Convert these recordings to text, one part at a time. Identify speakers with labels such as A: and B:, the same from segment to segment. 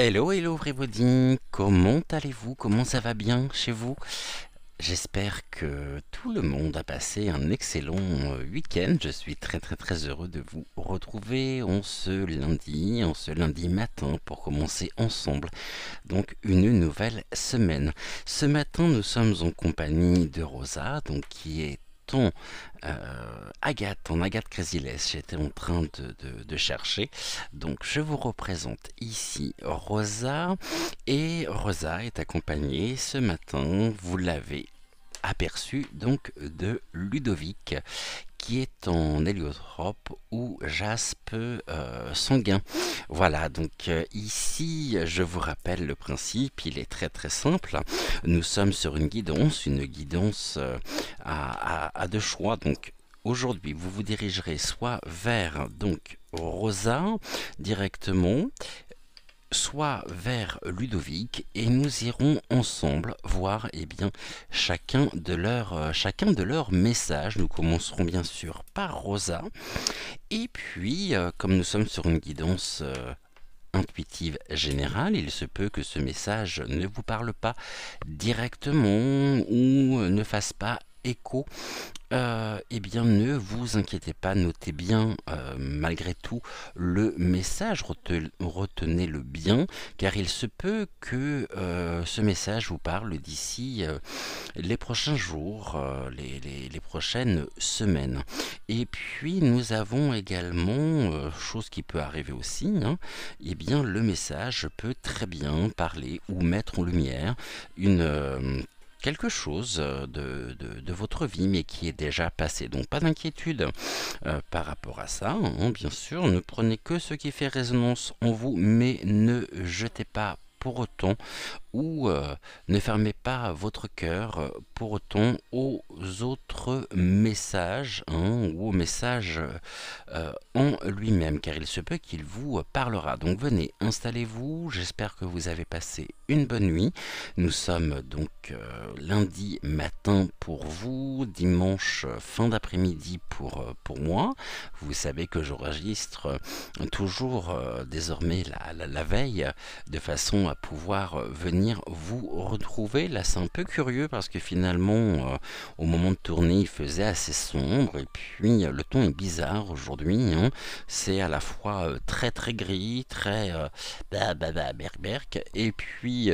A: Hello, hello everybody, comment allez-vous? Comment ça va bien chez vous? J'espère que tout le monde a passé un excellent week-end. Je suis très très très heureux de vous retrouver en ce lundi matin pour commencer ensemble donc une nouvelle semaine. Ce matin nous sommes en compagnie de Rosa, donc qui est en Agathe Crésilès. J'étais en train de chercher. Donc je vous représente ici Rosa. Et Rosa est accompagnée ce matin, vous l'avez aperçu, donc de Ludovic, qui est en héliotrope ou jaspe sanguin. Voilà, donc ici, je vous rappelle le principe, il est très très simple. Nous sommes sur une guidance à deux choix. Donc aujourd'hui, vous vous dirigerez soit vers donc Rosa directement, soit vers Ludovic, et nous irons ensemble voir chacun de leurs messages. Nous commencerons bien sûr par Rosa, et puis comme nous sommes sur une guidance intuitive générale, il se peut que ce message ne vous parle pas directement ou ne fasse pas écho. Eh bien, ne vous inquiétez pas, notez bien malgré tout le message, retenez-le bien, car il se peut que ce message vous parle d'ici les prochains jours, les prochaines semaines. Et puis, nous avons également, chose qui peut arriver aussi, eh bien, le message peut très bien parler ou mettre en lumière quelque chose de votre vie, mais qui est déjà passé. Donc pas d'inquiétude par rapport à ça, bien sûr. Ne prenez que ce qui fait résonance en vous, mais ne jetez pas pour autant ou ne fermez pas votre cœur pour autant aux autres messages, ou au message en lui-même, car il se peut qu'il vous parlera. Donc venez, installez-vous, j'espère que vous avez passé une bonne nuit. Nous sommes donc lundi matin pour vous, dimanche fin d'après-midi pour moi. Vous savez que j'enregistre toujours désormais la veille, de façon à pouvoir venir vous retrouver. Là c'est un peu curieux parce que finalement au moment de tourner il faisait assez sombre, et puis le ton est bizarre aujourd'hui, c'est à la fois très très gris, très berk, et puis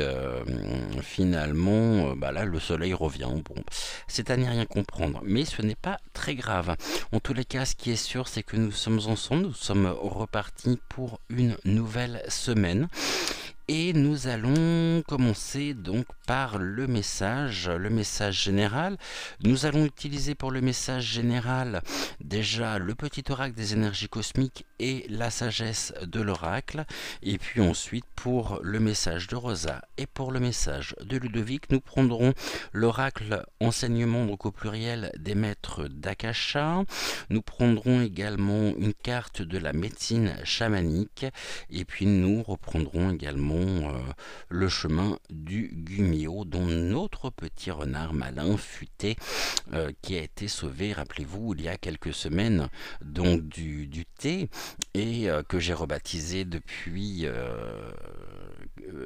A: finalement là le soleil revient. Bon, c'est à n'y rien comprendre, mais ce n'est pas très grave. En tous les cas, ce qui est sûr, c'est que nous sommes ensemble, nous sommes repartis pour une nouvelle semaine. Et nous allons commencer donc par le message général. Nous allons utiliser pour le message général déjà le petit oracle des énergies cosmiques et la sagesse de l'oracle. Et puis ensuite pour le message de Rosa et pour le message de Ludovic, nous prendrons l'oracle enseignement, donc au pluriel, des maîtres d'Akasha. Nous prendrons également une carte de la médecine chamanique. Et puis nous reprendrons également le chemin du Gumio, dont notre petit renard malin futé qui a été sauvé, rappelez-vous, il y a quelques semaines, donc du thé, et que j'ai rebaptisé depuis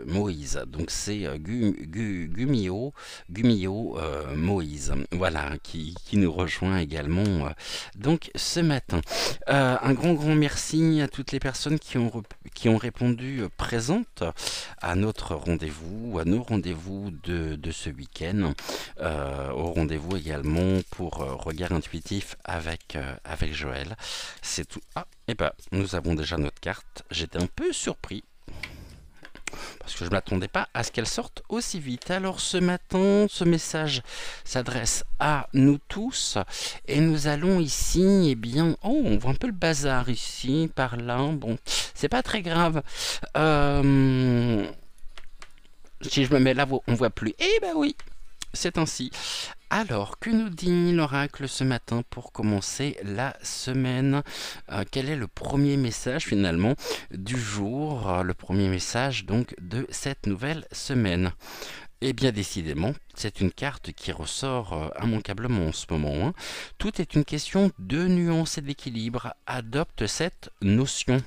A: Moïse. Donc c'est Gumio Moïse, voilà, qui nous rejoint également donc ce matin. Un grand merci à toutes les personnes qui ont répondu présentes à notre rendez-vous, à nos rendez-vous de ce week-end, au rendez-vous également pour regard intuitif avec Joël. C'est tout. Ah, et ben nous avons déjà notre carte. J'étais un peu surpris parce que je ne m'attendais pas à ce qu'elle sorte aussi vite. Alors ce matin, ce message s'adresse à nous tous, et nous allons ici, eh bien, oh, on voit un peu le bazar ici, par là, bon, c'est pas très grave. Si je me mets là, on voit plus. Eh ben oui, c'est ainsi. Alors, que nous dit l'oracle ce matin pour commencer la semaine? Quel est le premier message finalement du jour, le premier message donc de cette nouvelle semaine? Eh bien décidément, c'est une carte qui ressort immanquablement en ce moment. Tout est une question de nuance et d'équilibre. Adopte cette notion.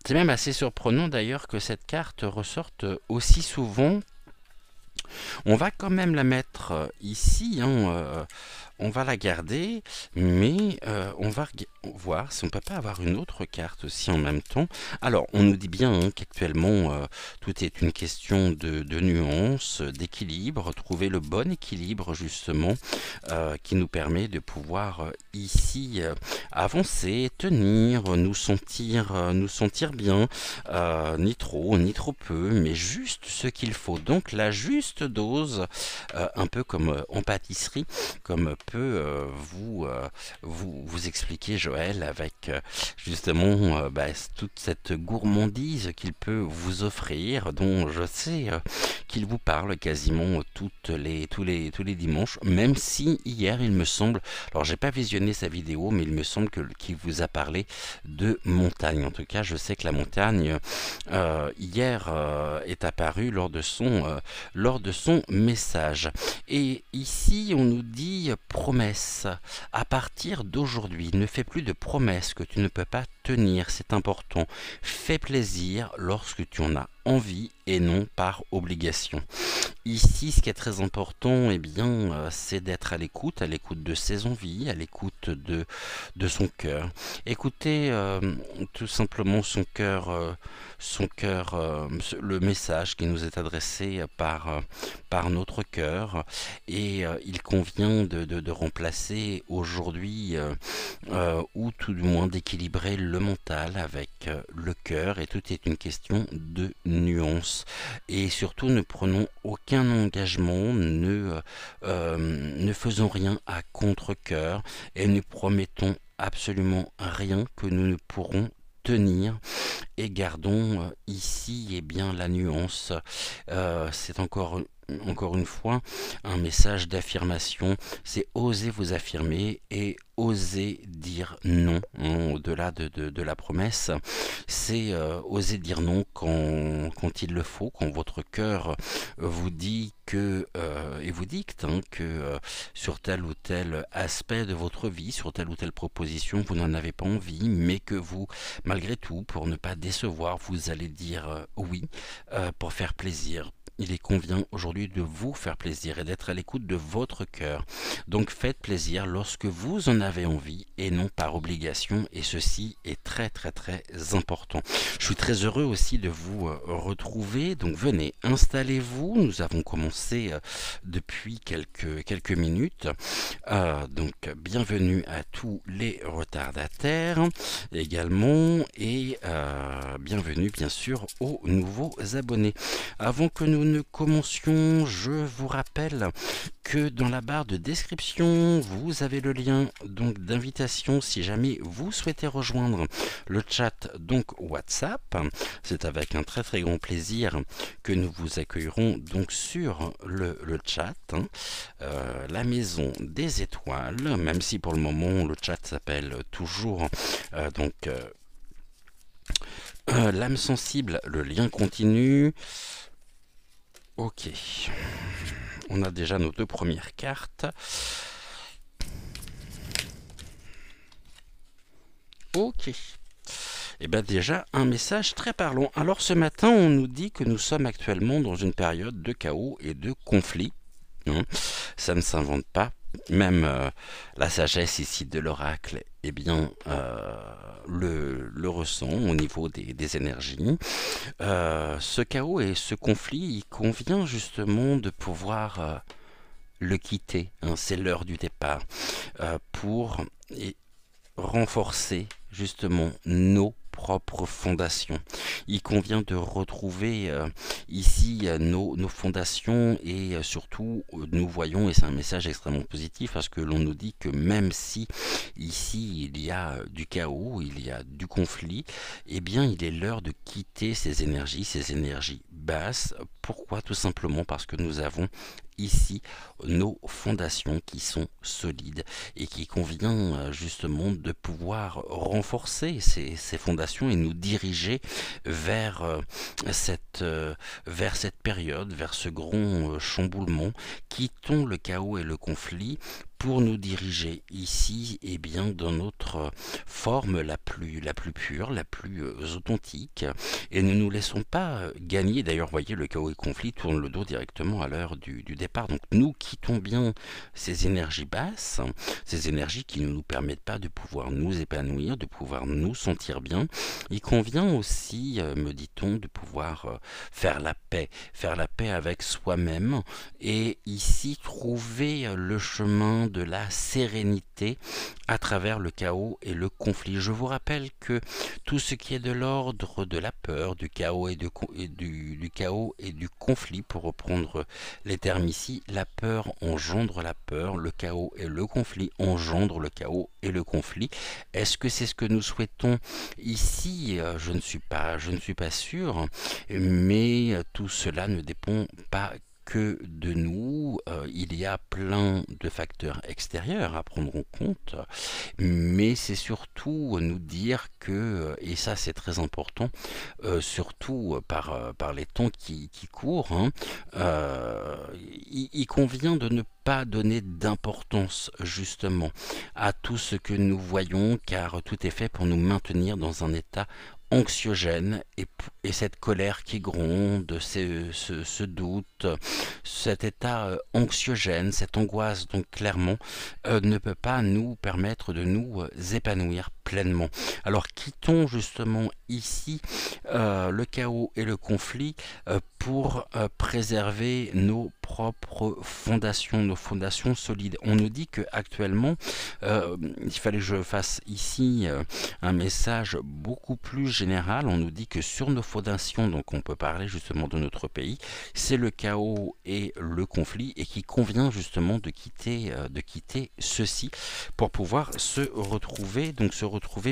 A: C'est même assez surprenant d'ailleurs que cette carte ressorte aussi souvent. On va quand même la mettre ici, hein, on va la garder, mais on va voir si on peut pas avoir une autre carte aussi en même temps. Alors, on nous dit bien hein, qu'actuellement, tout est une question de nuance, d'équilibre, trouver le bon équilibre justement, qui nous permet de pouvoir ici avancer, tenir, nous sentir bien, ni trop peu, mais juste ce qu'il faut. Donc la juste dose, un peu comme en pâtisserie, comme peut vous expliquer Joël avec justement toute cette gourmandise qu'il peut vous offrir, dont je sais qu'il vous parle quasiment tous les dimanches, même si hier il me semble, alors j'ai pas visionné sa vidéo, mais il me semble qu'il vous a parlé de montagne. En tout cas, je sais que la montagne hier est apparue lors de son message. Et ici, on nous dit promesse. À partir d'aujourd'hui, ne fais plus de promesses que tu ne peux pas tenir, c'est important. Fais plaisir lorsque tu en as envie et non par obligation. Ici, ce qui est très important, eh bien, c'est d'être à l'écoute de ses envies, à l'écoute de son cœur. Écoutez tout simplement son cœur, le message qui nous est adressé par notre cœur, et il convient de remplacer aujourd'hui, ou tout du moins d'équilibrer le mental avec le cœur, et tout est une question de nuance. Et surtout, ne prenons aucun engagement, ne faisons rien à contre-cœur, et ne promettons absolument rien que nous ne pourrons tenir, et gardons ici bien la nuance. C'est encore une fois un message d'affirmation, c'est oser vous affirmer et oser dire non, hein, au-delà de la promesse, c'est oser dire non quand il le faut, quand votre cœur vous dit que et vous dicte hein, que sur tel ou tel aspect de votre vie, sur telle ou telle proposition, vous n'en avez pas envie, mais que vous, malgré tout, pour ne pas décevoir, vous allez dire oui, pour faire plaisir. Il convient aujourd'hui de vous faire plaisir et d'être à l'écoute de votre cœur. Donc faites plaisir lorsque vous en avez envie et non par obligation, et ceci est très important. Je suis très heureux aussi de vous retrouver, donc venez, installez-vous. Nous avons commencé depuis quelques minutes, donc bienvenue à tous les retardataires également, et bienvenue bien sûr aux nouveaux abonnés. Avant que nous ne commencions, je vous rappelle que dans la barre de description, vous avez le lien donc d'invitation si jamais vous souhaitez rejoindre le chat donc WhatsApp. C'est avec un très grand plaisir que nous vous accueillerons donc sur le chat, hein, la maison des étoiles, même si pour le moment le chat s'appelle toujours l'âme sensible, le lien continue. Ok, on a déjà nos deux premières cartes. Ok, et bien déjà un message très parlant. Alors ce matin, on nous dit que nous sommes actuellement dans une période de chaos et de conflit. Ça ne s'invente pas. Même la sagesse ici de l'oracle, eh bien, le ressent au niveau des énergies. Ce chaos et ce conflit, il convient justement de pouvoir le quitter. Hein, c'est l'heure du départ pour renforcer justement nos propres fondations. Il convient de retrouver ici nos fondations, et surtout nous voyons, et c'est un message extrêmement positif parce que l'on nous dit que même si ici il y a du chaos, il y a du conflit, eh bien il est l'heure de quitter ces énergies basses. Pourquoi? Tout simplement parce que nous avons ici nos fondations qui sont solides et qui convient justement de pouvoir renforcer ces fondations et nous diriger vers, vers cette période, vers ce grand chamboulement. Quittons le chaos et le conflit pour nous diriger ici et bien dans notre forme la plus pure, la plus authentique, et ne nous laissons pas gagner. D'ailleurs, voyez, le chaos et le conflit tourne le dos directement à l'heure du départ. Donc nous quittons bien ces énergies basses, ces énergies qui ne nous permettent pas de pouvoir nous épanouir, de pouvoir nous sentir bien. Il convient aussi, me dit-on, de pouvoir faire la paix avec soi-même, et ici trouver le chemin de la sérénité à travers le chaos et le conflit. Je vous rappelle que tout ce qui est de l'ordre de la peur, du chaos du chaos et du conflit, pour reprendre les termes ici, la peur engendre la peur, le chaos et le conflit engendrent le chaos et le conflit. Est-ce que c'est ce que nous souhaitons ici? Je ne suis pas sûr, mais tout cela ne dépend pas que de nous. Il y a plein de facteurs extérieurs à prendre en compte, mais c'est surtout nous dire que, et ça c'est très important, surtout par les temps qui courent, hein, il convient de ne pas donner d'importance justement à tout ce que nous voyons, car tout est fait pour nous maintenir dans un état anxiogène, et cette colère qui gronde, ce doute, cet état anxiogène, cette angoisse, donc clairement, ne peut pas nous permettre de nous épanouir pleinement. Alors quittons justement ici le chaos et le conflit pour préserver nos propres fondations, nos fondations solides. On nous dit que actuellement, il fallait que je fasse ici un message beaucoup plus général. On nous dit que sur nos fondations, donc on peut parler justement de notre pays, c'est le chaos et le conflit, et qu'il convient justement de quitter ceci pour pouvoir se retrouver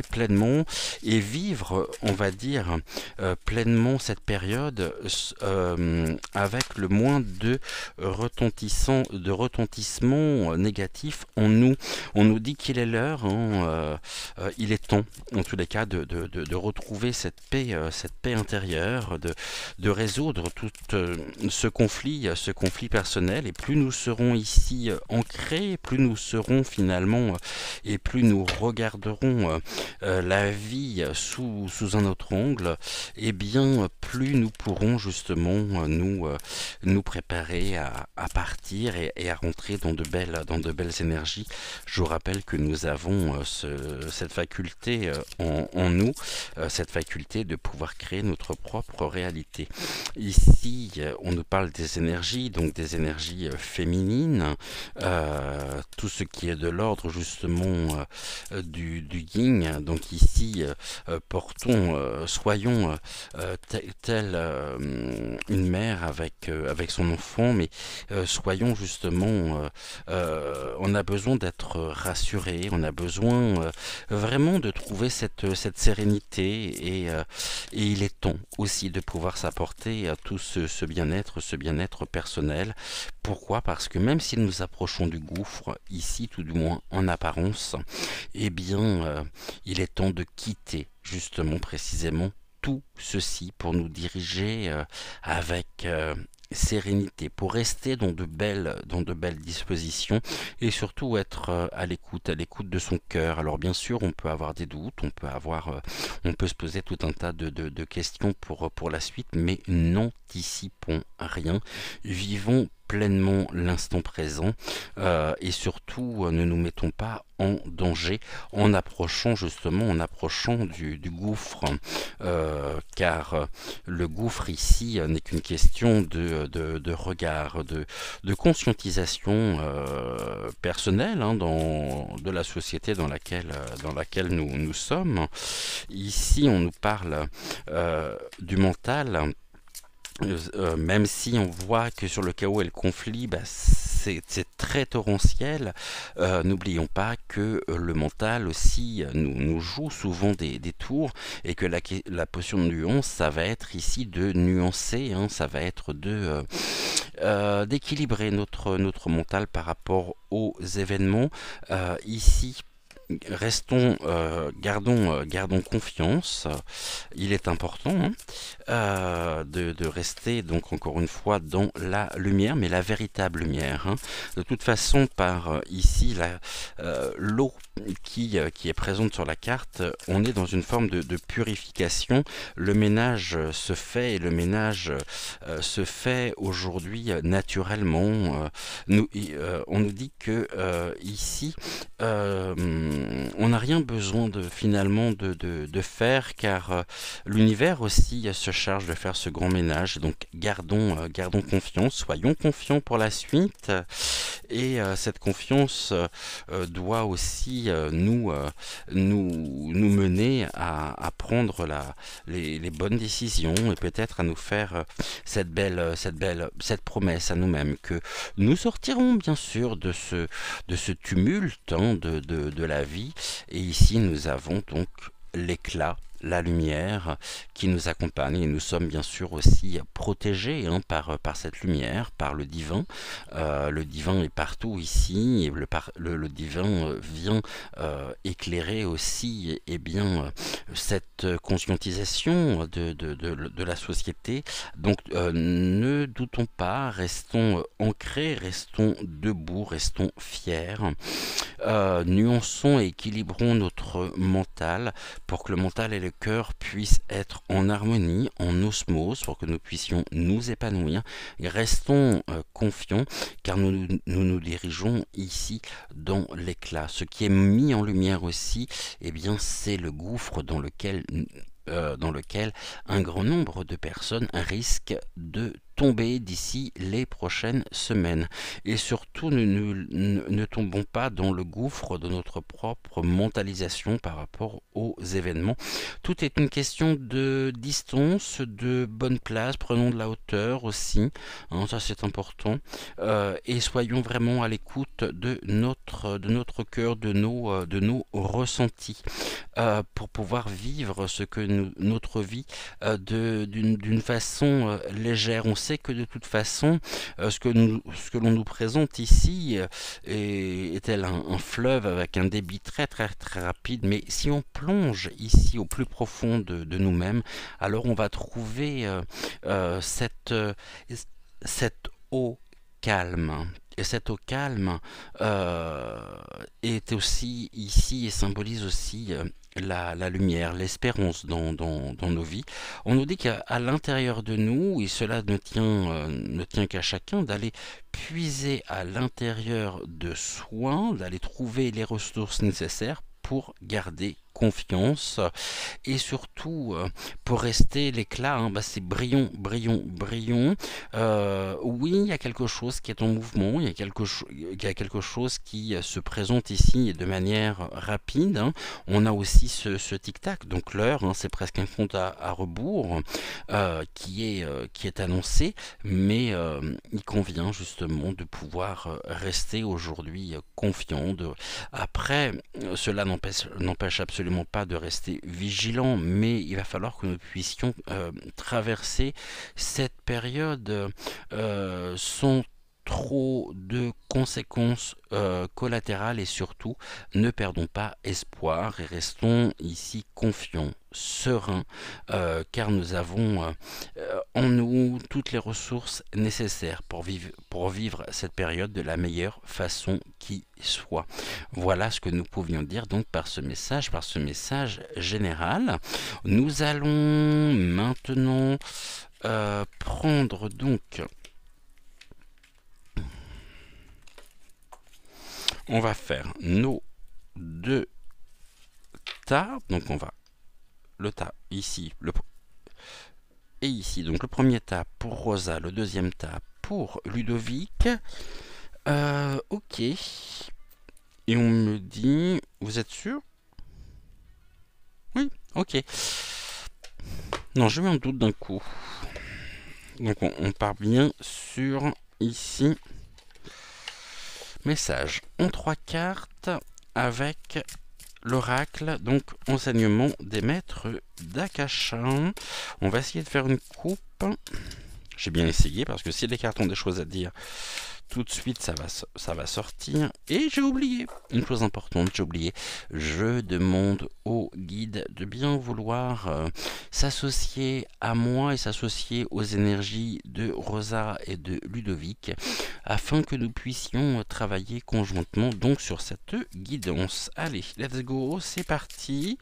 A: pleinement et vivre, on va dire, pleinement cette période avec le moins de retentissement négatif en nous. On nous dit qu'il est l'heure, hein, il est temps, en tous les cas, de retrouver cette paix intérieure, de résoudre tout ce conflit personnel. Et plus nous serons ici ancrés, plus nous serons finalement, et plus nous regarderons la vie sous un autre angle, et bien plus nous pourrons justement nous préparer à partir et à rentrer dans de belles énergies. Je vous rappelle que nous avons cette faculté en nous, cette faculté de pouvoir créer notre propre réalité. Ici, on nous parle des énergies, donc des énergies féminines, tout ce qui est de l'ordre justement du yin. Donc ici, soyons telle une mère avec son enfant, mais soyons justement, on a besoin d'être rassurés, on a besoin vraiment de trouver cette sérénité, et il est temps aussi de pouvoir s'apporter à tout ce bien-être personnel. Pourquoi? Parce que même si nous approchons du gouffre, ici tout du moins en apparence, eh bien il est temps de quitter justement précisément tout ceci pour nous diriger avec sérénité, pour rester dans de belles dispositions, et surtout être à l'écoute de son cœur. Alors bien sûr, on peut avoir des doutes, on peut se poser tout un tas de questions pour la suite, mais n'anticipons rien, vivons pleinement l'instant présent, et surtout ne nous mettons pas en danger en approchant du gouffre, car le gouffre ici n'est qu'une question de regard, de conscientisation personnelle, hein, de la société dans laquelle nous sommes. Ici on nous parle du mental. Même si on voit que sur le chaos et le conflit, c'est très torrentiel, n'oublions pas que le mental aussi nous joue souvent des tours, et que la potion de nuance, ça va être ici de nuancer, hein, ça va être d'équilibrer notre mental par rapport aux événements. Ici, gardons confiance. Il est important, hein, de rester donc encore une fois dans la lumière, mais la véritable lumière, hein. De toute façon, par ici l'eau qui est présente sur la carte, on est dans une forme de purification. Le ménage se fait, et le ménage se fait aujourd'hui naturellement. On nous dit que ici, on n'a rien besoin finalement de faire, car l'univers aussi se charge de faire ce grand ménage. Donc gardons confiance, soyons confiants pour la suite, et cette confiance doit aussi nous mener à prendre les bonnes décisions, et peut-être à nous faire cette promesse à nous-mêmes que nous sortirons bien sûr de ce tumulte, hein, de la vie. Et ici nous avons donc l'éclat, la lumière qui nous accompagne, et nous sommes bien sûr aussi protégés, hein, par cette lumière, par le divin. Le divin est partout ici, et le divin vient éclairer aussi, et bien, cette conscientisation de la société. Donc ne doutons pas, restons ancrés, restons debout, restons fiers. Nuançons et équilibrons notre mental pour que le mental et le cœur puissent être en harmonie, en osmose, pour que nous puissions nous épanouir. Et restons confiants, car nous dirigeons ici dans l'éclat. Ce qui est mis en lumière aussi, eh bien, c'est le gouffre dans lequel un grand nombre de personnes risquent de tomber d'ici les prochaines semaines. Et surtout, ne tombons pas dans le gouffre de notre propre mentalisation par rapport aux événements. Tout est une question de distance, de bonne place, prenons de la hauteur aussi, hein, ça c'est important, et soyons vraiment à l'écoute de notre cœur, de nos ressentis, pour pouvoir vivre notre vie d'une façon légère. On sait que de toute façon, ce que l'on nous présente ici est tel un fleuve avec un débit très très très rapide, mais si on plonge ici au plus profond de nous-mêmes, alors on va trouver cette eau calme. Et cette eau calme est aussi ici, et symbolise aussi la lumière, l'espérance dans nos vies. On nous dit qu'à l'intérieur de nous, et cela ne tient qu'à chacun, d'aller puiser à l'intérieur de soi, d'aller trouver les ressources nécessaires pour garder confiance, et surtout pour rester l'éclat, hein, c'est brillons. Oui, il y a quelque chose qui est en mouvement, il y a quelque chose qui se présente ici de manière rapide, hein. On a aussi ce tic-tac, donc l'heure, hein, c'est presque un compte à rebours qui est annoncé, mais il convient justement de pouvoir rester aujourd'hui confiant. Après, cela n'empêche absolument pas de rester vigilant, mais il va falloir que nous puissions traverser cette période sans trop de conséquences collatérales, et surtout ne perdons pas espoir et restons ici confiants, sereins, car nous avons en nous toutes les ressources nécessaires pour vivre cette période de la meilleure façon qui soit. Voilà ce que nous pouvions dire donc par ce message général. Nous allons maintenant prendre donc, on va faire nos deux tas. Donc on va le tas ici, et ici. Donc le premier tas pour Rosa, le deuxième tas pour Ludovic. Ok. Et on me dit, vous êtes sûr? Oui, ok. Non, j'ai eu un doute d'un coup. Donc on part bien sur ici Message en 3 cartes avec l'oracle, donc enseignement des maîtres d'Akasha. On va essayer de faire une coupe. J'ai bien essayé parce que si les cartes ont des choses à dire, tout de suite ça va sortir. Et j'ai oublié une chose importante, j'ai oublié. Je demande au guide de bien vouloir s'associer à moi et s'associer aux énergies de Rosa et de Ludovic afin que nous puissions travailler conjointement donc sur cette guidance. Allez, let's go, c'est parti.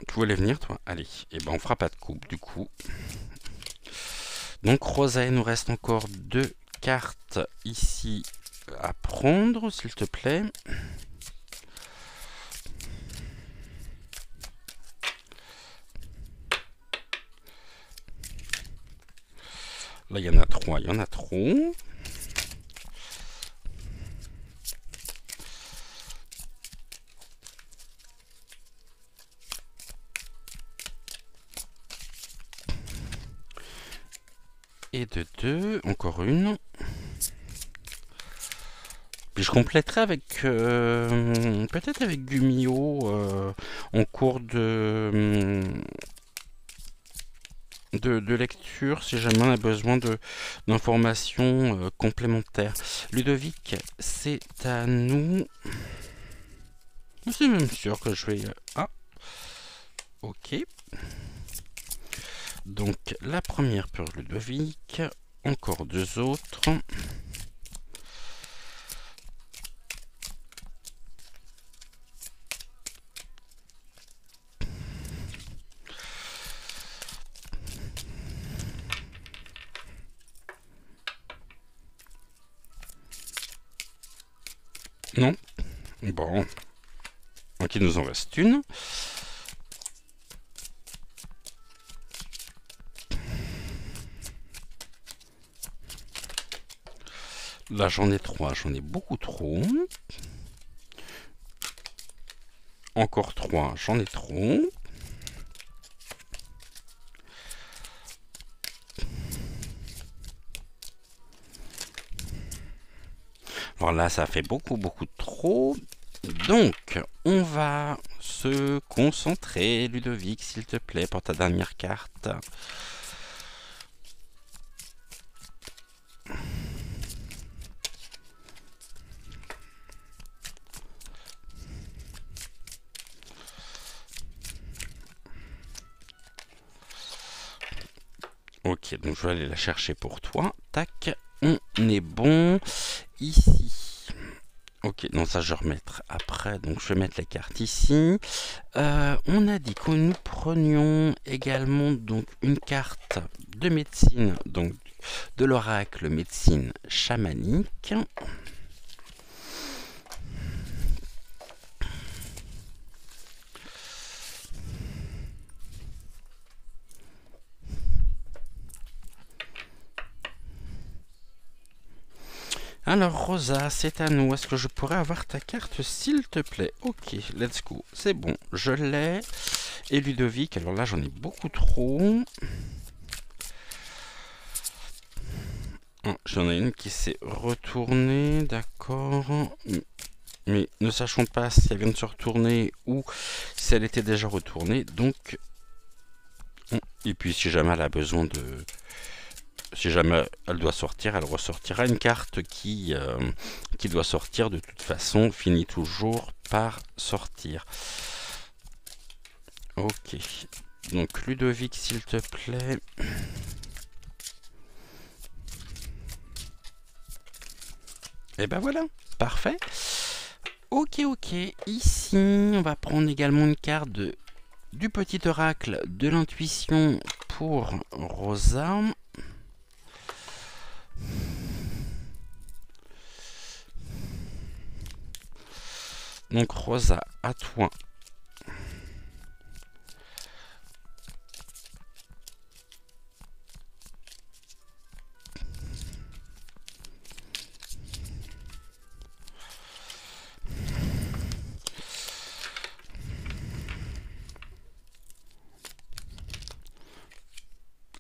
A: Tu voulais venir, toi? Allez, et ben on fera pas de coupe du coup. Donc Rosa, il nous reste encore 2 cartes ici à prendre, s'il te plaît. Là, il y en a 3, il y en a trop. Et de 2, encore une. Puis je compléterai avec peut-être avec Gumio en cours de lecture si jamais on a besoin d'informations complémentaires. Ludovic, c'est à nous. Je suis même sûr que je vais... Ah, ok. Donc la première pour Ludovic, encore 2 autres. Non. Bon. Donc il nous en reste une. Là j'en ai 3, j'en ai beaucoup trop. Encore 3, j'en ai trop. Alors là, ça fait beaucoup trop. Donc, on va se concentrer, Ludovic, s'il te plaît, pour ta dernière carte. Ok, donc je vais aller la chercher pour toi. Tac, on est bon. Ici. Ok, non, ça je vais remettre après, donc je vais mettre les cartes ici. On a dit que nous prenions également donc une carte de médecine, donc de l'oracle médecine chamanique. Alors Rosa, c'est à nous. Est-ce que je pourrais avoir ta carte s'il te plaît? Ok, let's go. C'est bon, je l'ai. Et Ludovic, alors là j'en ai beaucoup trop. Oh, j'en ai une qui s'est retournée, d'accord. Mais ne sachons pas si elle vient de se retourner ou si elle était déjà retournée. Donc, et puis si jamais elle a besoin de... Si jamais elle doit sortir, elle ressortira. Une carte qui doit sortir de toute façon finit toujours par sortir. Ok. Donc Ludovic, s'il te plaît. Et ben voilà, parfait. Ok. Ici, on va prendre également une carte du petit oracle de l'intuition pour Rosa. Donc Rosa, à toi.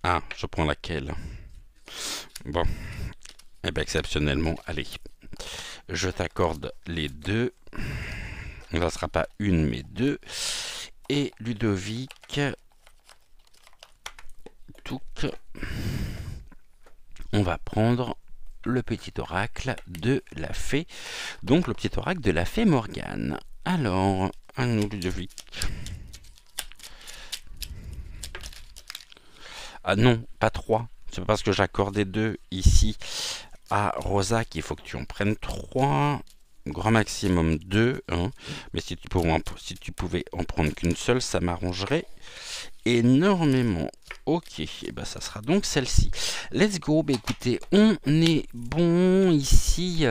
A: Ah, je prends laquelle? Bon, eh bien exceptionnellement, allez, je t'accorde les deux. Ça ne sera pas une, mais deux. Et Ludovic, touc, on va prendre le petit oracle de la fée. Donc le petit oracle de la fée Morgane. Alors, à nous Ludovic. Ah non, pas 3. C'est pas parce que j'accordais 2 ici à Rosa qu'il faut que tu en prennes 3. Grand maximum 2. Hein. Mais si tu pouvais en prendre qu'une seule, ça m'arrangerait énormément. Ok, et ben ça sera donc celle-ci. Let's go. Bah, écoutez, on est bon ici.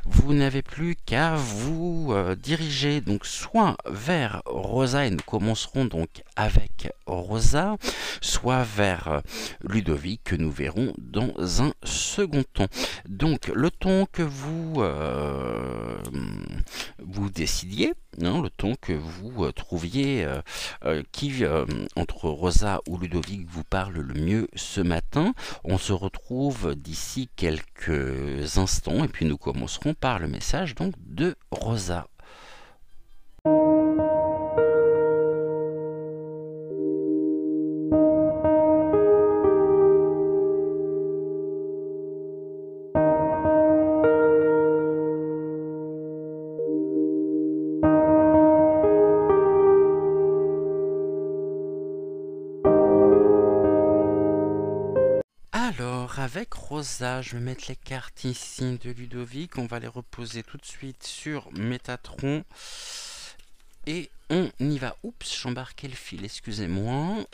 A: Vous n'avez plus qu'à vous diriger donc soit vers Rosa et nous commencerons donc avec Rosa, soit vers Ludovic que nous verrons dans un second temps. Donc le temps que vous décidiez, hein, le temps que vous trouviez qui entre Rosa ou Ludovic vous parle le mieux ce matin. On se retrouve d'ici quelques instants et puis nous commencerons par le message donc de Rosa. Alors, avec Rosa, je vais mettre les cartes ici de Ludovic. On va les reposer tout de suite sur Métatron. Et on y va. Oups, j'embarquais le fil, excusez-moi.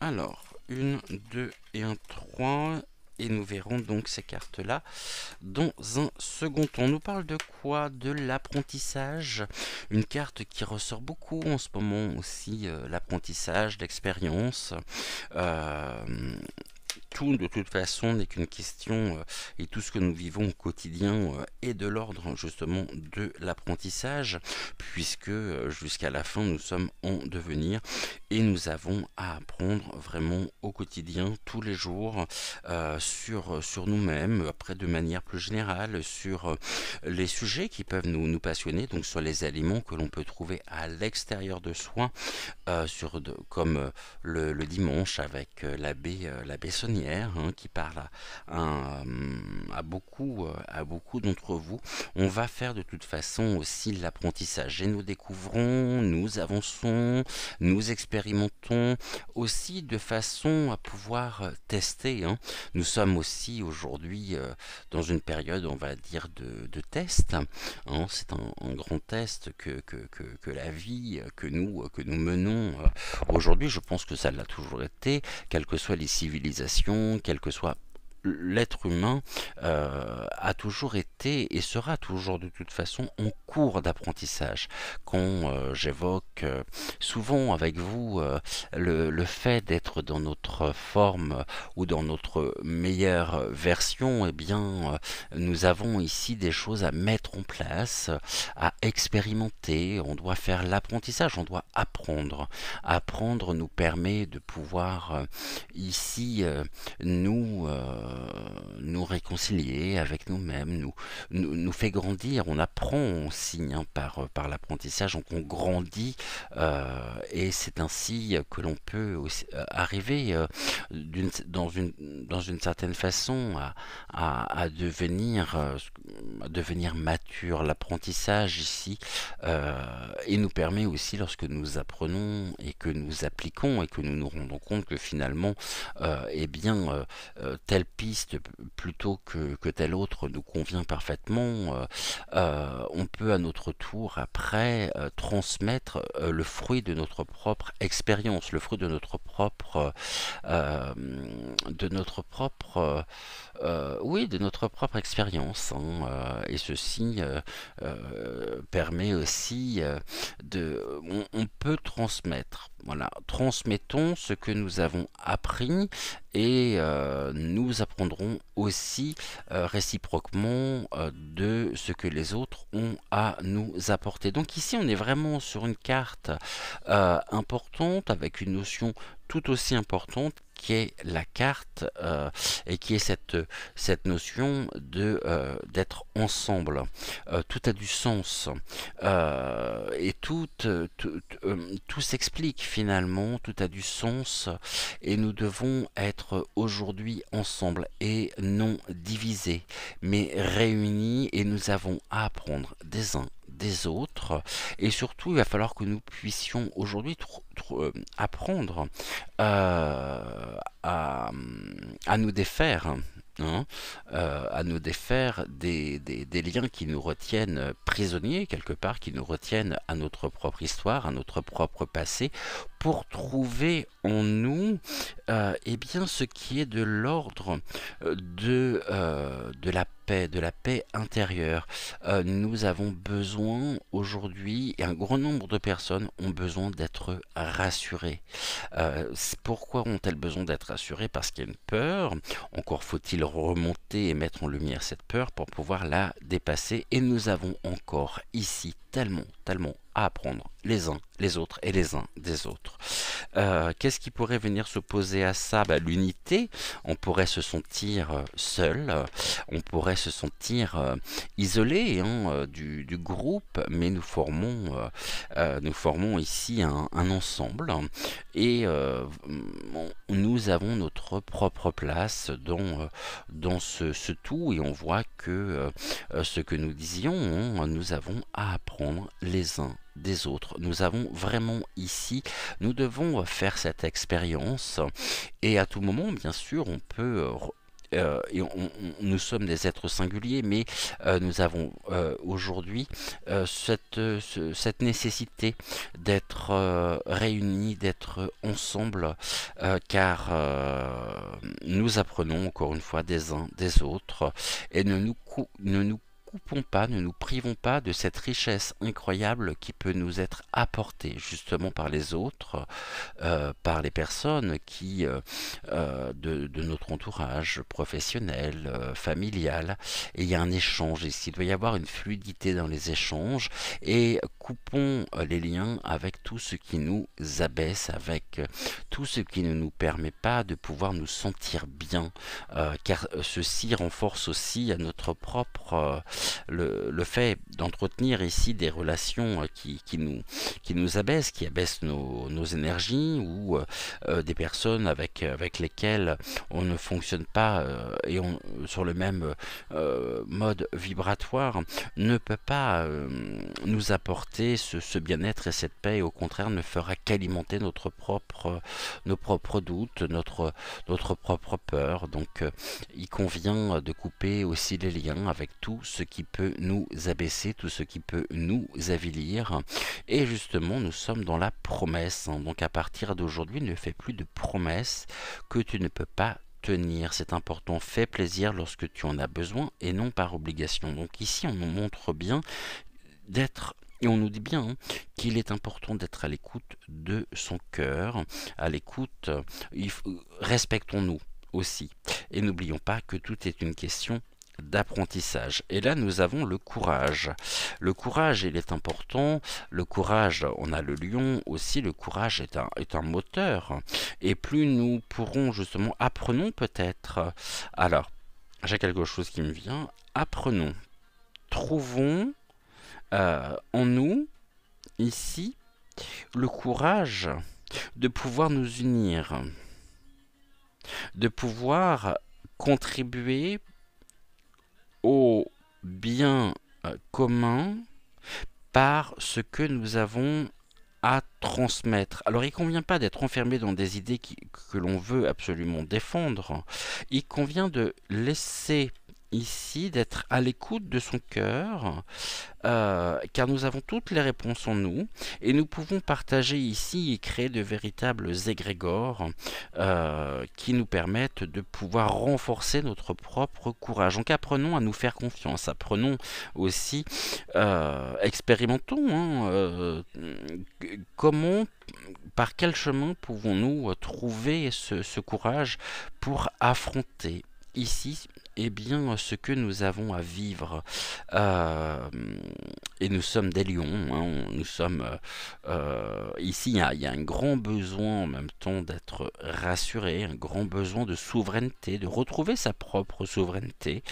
A: Alors, 1, 2 et un 3. Et nous verrons donc ces cartes-là dans un second temps. On nous parle de quoi? De l'apprentissage. Une carte qui ressort beaucoup en ce moment aussi, l'apprentissage, l'expérience. Tout de toute façon n'est qu'une question et tout ce que nous vivons au quotidien est de l'ordre justement de l'apprentissage puisque jusqu'à la fin nous sommes en devenir et nous avons à apprendre vraiment au quotidien tous les jours sur nous-mêmes, après de manière plus générale sur les sujets qui peuvent nous passionner, donc sur les aliments que l'on peut trouver à l'extérieur de soi comme le dimanche avec l'abbé Saunière hein, qui parle à beaucoup d'entre vous. On va faire de toute façon aussi l'apprentissage et nous découvrons, nous avançons, nous expérimentons aussi de façon à pouvoir tester. Hein. Nous sommes aussi aujourd'hui dans une période, on va dire, de test. Hein. C'est un grand test que la vie que nous menons aujourd'hui. Je pense que ça l'a toujours été, quelles que soient les civilisations, quel que soit l'être humain a toujours été et sera toujours de toute façon en cours d'apprentissage. Quand j'évoque souvent avec vous le fait d'être dans notre forme ou dans notre meilleure version, eh bien nous avons ici des choses à mettre en place, à expérimenter. On doit faire l'apprentissage, on doit apprendre. Apprendre nous permet de pouvoir ici nous réconcilier avec nous-mêmes, nous fait grandir. On apprend aussi hein, par l'apprentissage, donc on grandit et c'est ainsi que l'on peut aussi, arriver dans une certaine façon à devenir mature. L'apprentissage ici et nous permet aussi lorsque nous apprenons et que nous appliquons et que nous nous rendons compte que finalement eh bien telle piste plutôt que telle autre nous convient parfaitement, on peut à notre tour après transmettre le fruit de notre propre expérience, le fruit de notre propre de notre propre expérience. Hein, et ceci permet aussi on peut transmettre. Voilà, transmettons ce que nous avons appris et nous apprendrons aussi réciproquement de ce que les autres ont à nous apporter. Donc ici, on est vraiment sur une carte importante avec une notion tout aussi importante qui est la carte et qui est cette notion de d'être ensemble. Tout a du sens et tout s'explique finalement, tout a du sens et nous devons être aujourd'hui ensemble et non divisés mais réunis et nous avons à apprendre des uns des autres et surtout il va falloir que nous puissions aujourd'hui apprendre à nous défaire, hein, à nous défaire des liens qui nous retiennent prisonniers quelque part, qui nous retiennent à notre propre histoire, à notre propre passé, pour trouver en nous eh bien, ce qui est de l'ordre de la paix intérieure. Nous avons besoin aujourd'hui, et un grand nombre de personnes ont besoin d'être rassurées. Pourquoi ont-elles besoin d'être rassurées? Parce qu'il y a une peur. Encore faut-il remonter et mettre en lumière cette peur pour pouvoir la dépasser. Et nous avons encore ici tellement à apprendre les uns les autres et les uns des autres. Qu'est-ce qui pourrait venir s'opposer à ça? L'unité. On pourrait se sentir seul, on pourrait se sentir isolé hein, du groupe, mais nous formons ici un ensemble et nous avons notre propre place dans ce tout et on voit que ce que nous disions, nous avons à apprendre les uns des autres. Nous avons vraiment ici, nous devons faire cette expérience et à tout moment, bien sûr, on peut nous sommes des êtres singuliers, mais nous avons aujourd'hui cette nécessité d'être réunis, d'être ensemble, car nous apprenons encore une fois des uns des autres et ne nous coupons pas, ne nous privons pas de cette richesse incroyable qui peut nous être apportée justement par les autres, par les personnes qui de notre entourage professionnel, familial. Et il y a un échange ici, il doit y avoir une fluidité dans les échanges et coupons les liens avec tout ce qui nous abaisse, avec tout ce qui ne nous permet pas de pouvoir nous sentir bien, car ceci renforce aussi à notre propre le fait d'entretenir ici des relations qui nous abaissent, qui abaissent nos énergies ou des personnes avec lesquelles on ne fonctionne pas et sur le même mode vibratoire ne peut pas nous apporter ce bien-être et cette paix et au contraire ne fera qu'alimenter nos propres doutes, notre propre peur. Donc il convient de couper aussi les liens avec tout ce qui peut nous abaisser, tout ce qui peut nous avilir. Et justement, nous sommes dans la promesse. Donc à partir d'aujourd'hui, ne fais plus de promesses que tu ne peux pas tenir. C'est important. Fais plaisir lorsque tu en as besoin et non par obligation. Donc ici, on nous montre bien d'être et on nous dit bien hein, qu'il est important d'être à l'écoute de son cœur, à l'écoute, respectons-nous aussi. Et n'oublions pas que tout est une question d'apprentissage. Et là, nous avons le courage. Le courage, il est important. Le courage, on a le lion aussi. Le courage est un moteur. Et plus nous pourrons justement, apprenons peut-être. Alors, j'ai quelque chose qui me vient. Apprenons. Trouvons en nous, ici, le courage de pouvoir nous unir, de pouvoir contribuer au bien commun par ce que nous avons à transmettre. Alors il ne convient pas d'être enfermé dans des idées que l'on veut absolument défendre. Il convient de laisser ici, d'être à l'écoute de son cœur, car nous avons toutes les réponses en nous, et nous pouvons partager ici et créer de véritables égrégores qui nous permettent de pouvoir renforcer notre propre courage. Donc apprenons à nous faire confiance, apprenons aussi, expérimentons comment par quel chemin pouvons-nous trouver ce courage pour affronter ici, eh bien, ce que nous avons à vivre. Euh, et nous sommes des lions, hein, nous sommes ici, il y a un grand besoin en même temps d'être rassuré, un grand besoin de souveraineté, de retrouver sa propre souveraineté,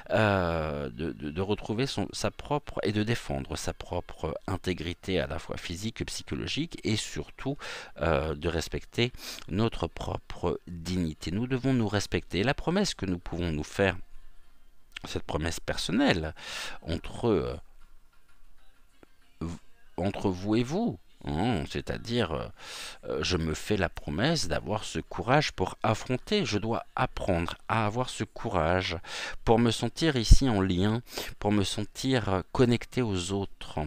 A: de retrouver sa propre et de défendre sa propre intégrité à la fois physique et psychologique, et surtout de respecter notre propre dignité. Nous devons nous respecter. La promesse que nous pouvons nous faire, cette promesse personnelle entre, entre vous et vous, hein, c'est-à-dire je me fais la promesse d'avoir ce courage pour affronter. Je dois apprendre à avoir ce courage pour me sentir ici en lien, pour me sentir connecté aux autres.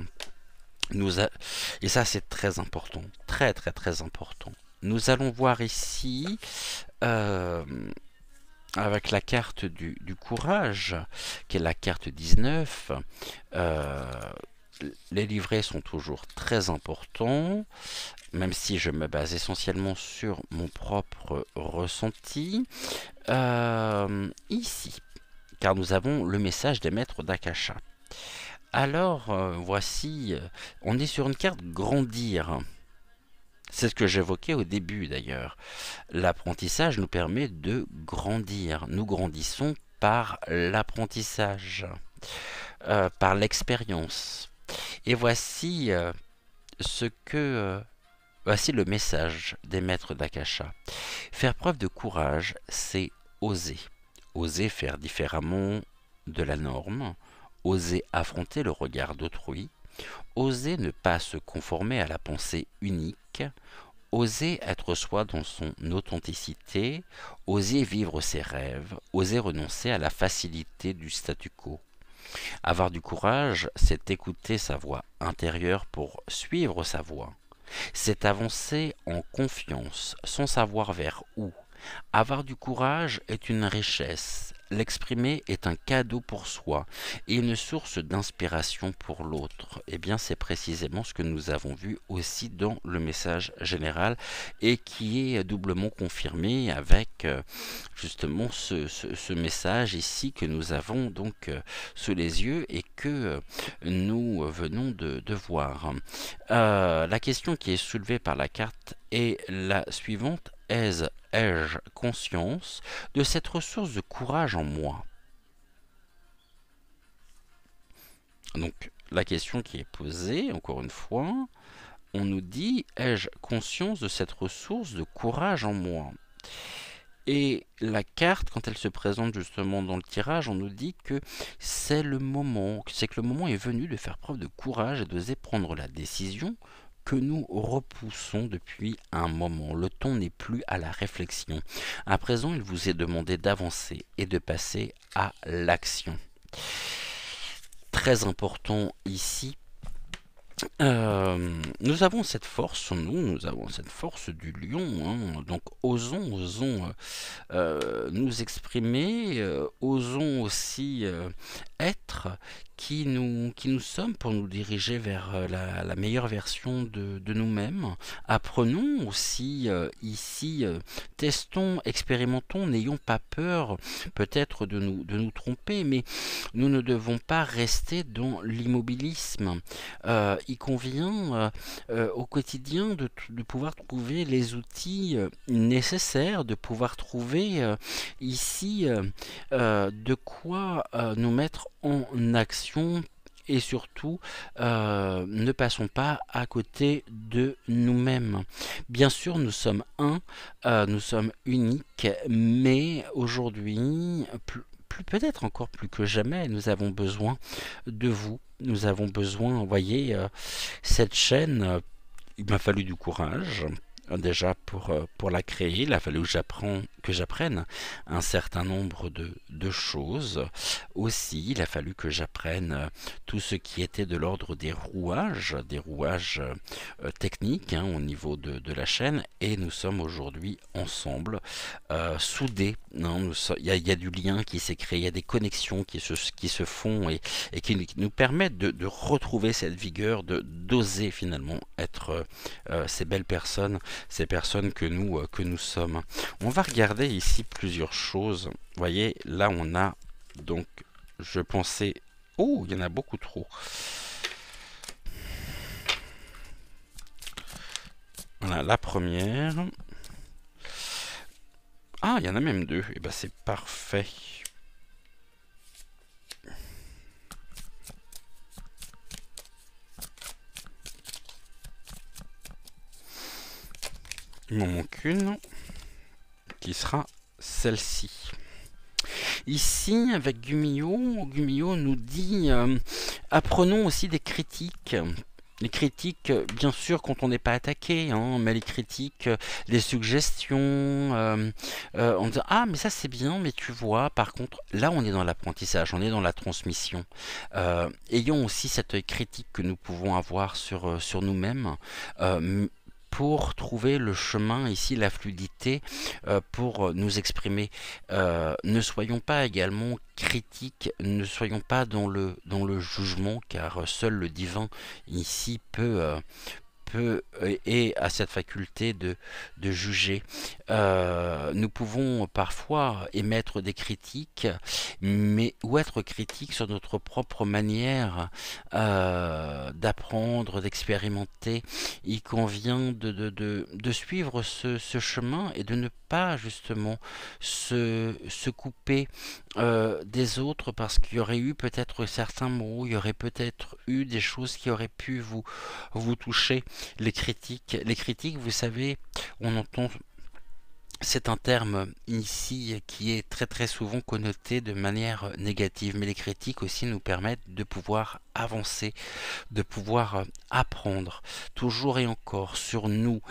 A: Et ça, c'est très important, très très très important. Nous allons voir ici, avec la carte du courage, qui est la carte 19, les livrets sont toujours très importants, même si je me base essentiellement sur mon propre ressenti. Ici, car nous avons le message des maîtres d'Akasha. Alors, voici, on est sur une carte grandir. C'est ce que j'évoquais au début d'ailleurs. L'apprentissage nous permet de grandir. Nous grandissons par l'apprentissage, par l'expérience. Et voici voici le message des maîtres d'Akasha. Faire preuve de courage, c'est oser. Oser faire différemment de la norme, oser affronter le regard d'autrui, oser ne pas se conformer à la pensée unique, oser être soi dans son authenticité, oser vivre ses rêves, oser renoncer à la facilité du statu quo. Avoir du courage, c'est écouter sa voix intérieure pour suivre sa voix. C'est avancer en confiance, sans savoir vers où. Avoir du courage est une richesse. L'exprimer est un cadeau pour soi et une source d'inspiration pour l'autre. Eh bien, c'est précisément ce que nous avons vu aussi dans le message général et qui est doublement confirmé avec justement ce message ici que nous avons donc sous les yeux et que nous venons de voir. La question qui est soulevée par la carte est la suivante. Ai-je conscience de cette ressource de courage en moi? Donc, la question qui est posée, encore une fois, on nous dit, ai-je conscience de cette ressource de courage en moi? Et la carte, quand elle se présente justement dans le tirage, on nous dit que c'est le moment, c'est que le moment est venu de faire preuve de courage et d'oser prendre la décision que nous repoussons depuis un moment. Le temps n'est plus à la réflexion. À présent, il vous est demandé d'avancer et de passer à l'action. Très important ici. Nous avons cette force en nous avons cette force du lion, hein. Donc osons nous exprimer, osons aussi être qui nous sommes pour nous diriger vers la meilleure version de nous-mêmes. Apprenons aussi ici, testons, expérimentons, n'ayons pas peur peut-être de nous tromper, mais nous ne devons pas rester dans l'immobilisme. Il convient au quotidien de pouvoir trouver les outils nécessaires, de pouvoir trouver ici de quoi nous mettre en action et surtout ne passons pas à côté de nous-mêmes. Bien sûr, nous sommes nous sommes uniques, mais aujourd'hui, peut-être encore plus que jamais, nous avons besoin de vous. Nous avons besoin, vous voyez, cette chaîne, il m'a fallu du courage. Déjà pour la créer, il a fallu que j'apprenne un certain nombre de choses. Aussi, il a fallu que j'apprenne tout ce qui était de l'ordre des rouages techniques hein, au niveau de la chaîne. Et nous sommes aujourd'hui ensemble, soudés. Il y a du lien qui s'est créé, il y a des connexions qui se font et qui nous permettent de retrouver cette vigueur, d'oser finalement être ces belles personnes, ces personnes que nous sommes. On va regarder ici plusieurs choses. Vous voyez, là on a donc, je pensais, oh, il y en a beaucoup trop. Voilà, la première. Ah, il y en a même deux. Et ben c'est parfait. Il m'en manque une qui sera celle-ci. Ici, avec Gumio, Gumio nous dit apprenons aussi des critiques. Les critiques, bien sûr, quand on n'est pas attaqué, hein, mais les critiques, les suggestions, on dit ah mais ça c'est bien, mais tu vois, par contre, là on est dans l'apprentissage, on est dans la transmission. Ayons aussi cette œil critique que nous pouvons avoir sur nous-mêmes. Pour trouver le chemin ici, la fluidité, pour nous exprimer. Ne soyons pas également critiques, ne soyons pas dans le jugement, car seul le divin ici peut et a cette faculté de juger. Nous pouvons parfois émettre des critiques, mais ou être critiques sur notre propre manière d'apprendre, d'expérimenter. Il convient de suivre ce chemin et de ne pas justement se couper des autres parce qu'il y aurait eu peut-être certains mots, il y aurait peut-être eu des choses qui auraient pu vous toucher. Les critiques, vous savez, on entend, c'est un terme ici qui est très très souvent connoté de manière négative, mais les critiques aussi nous permettent de pouvoir avancer, de pouvoir apprendre toujours et encore sur nous,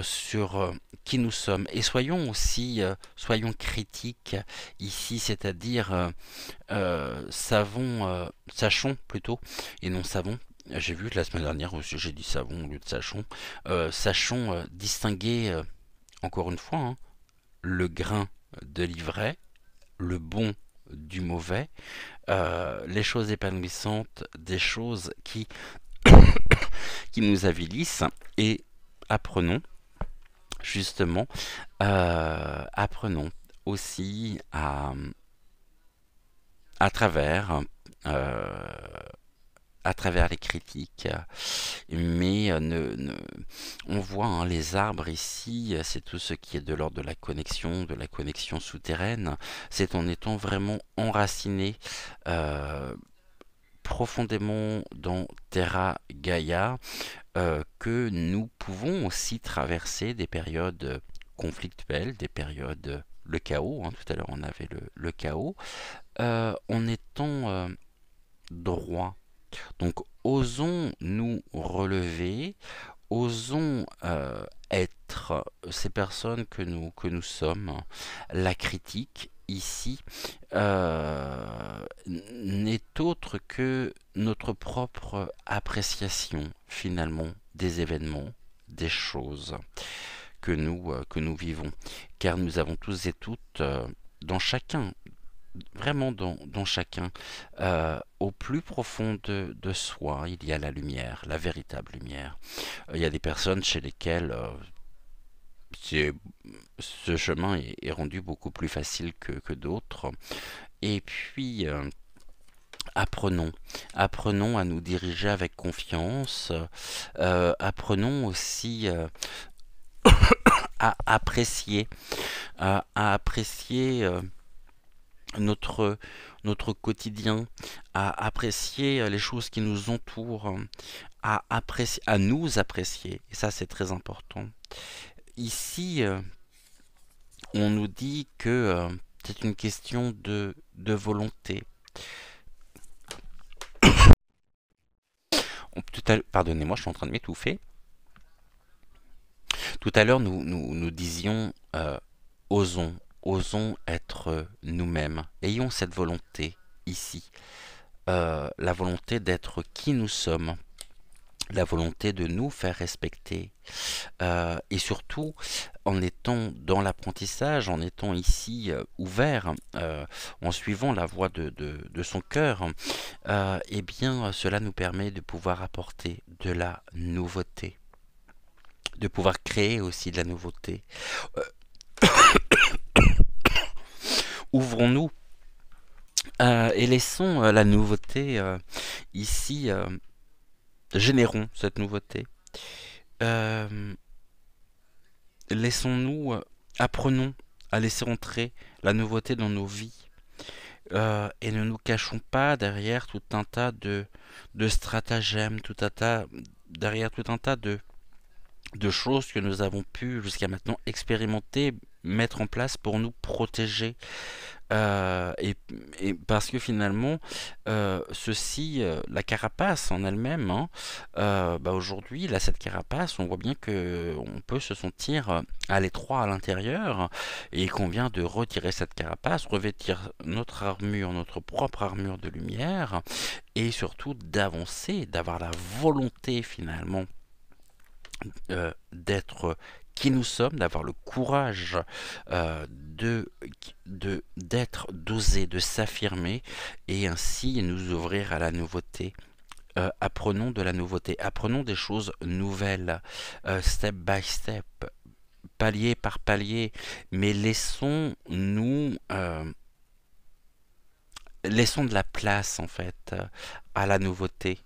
A: sur qui nous sommes, et soyons aussi soyons critiques ici, c'est-à-dire sachons plutôt, et non savons. J'ai vu que la semaine dernière, j'ai dit savon au lieu de sachons. Sachons distinguer, encore une fois, hein, le grain de l'ivraie, le bon du mauvais, les choses épanouissantes des choses qui nous avilissent, et apprenons, justement, apprenons aussi à travers euh, à travers les critiques, mais on voit hein, les arbres ici, c'est tout ce qui est de l'ordre de la connexion souterraine, c'est en étant vraiment enraciné profondément dans Terra Gaia que nous pouvons aussi traverser des périodes conflictuelles, des périodes le chaos, hein, tout à l'heure on avait le chaos, en étant droit. Donc, osons nous relever, osons être ces personnes que nous sommes. La critique, ici, n'est autre que notre propre appréciation, finalement, des événements, des choses que nous vivons. Car nous avons tous et toutes, dans chacun, vraiment dans chacun, au plus profond de soi, il y a la lumière, la véritable lumière. Il y a des personnes chez lesquelles ce chemin est rendu beaucoup plus facile que d'autres. Et puis, apprenons à nous diriger avec confiance. Apprenons aussi à apprécier, à apprécier notre quotidien, à apprécier les choses qui nous entourent, à nous apprécier. Et ça, c'est très important. Ici, on nous dit que c'est une question de volonté. Pardonnez-moi, je suis en train de m'étouffer. Tout à l'heure, nous disions osons être nous-mêmes. Ayons cette volonté ici. La volonté d'être qui nous sommes. la volonté de nous faire respecter. Et surtout, en étant dans l'apprentissage, en étant ici ouvert, en suivant la voie de son cœur, eh bien, cela nous permet de pouvoir apporter de la nouveauté, de pouvoir créer aussi de la nouveauté. Euh, Ouvrons-nous et laissons la nouveauté ici, générons cette nouveauté. Euh, Laissons-nous, apprenons à laisser entrer la nouveauté dans nos vies. Et ne nous cachons pas derrière tout un tas de stratagèmes, derrière tout un tas de choses que nous avons pu jusqu'à maintenant expérimenter, mettre en place pour nous protéger. Euh, et, et parce que finalement, ceci, la carapace en elle-même, hein, bah aujourd'hui, là, cette carapace, on voit bien que on peut se sentir à l'étroit à l'intérieur et qu'on vient de retirer cette carapace, revêtir notre armure, notre propre armure de lumière et surtout d'avancer, d'avoir la volonté finalement d'être qui nous sommes, d'avoir le courage d'être, d'oser, de s'affirmer et ainsi nous ouvrir à la nouveauté. Apprenons de la nouveauté, apprenons des choses nouvelles, step by step, palier par palier, mais laissons de la place en fait à la nouveauté.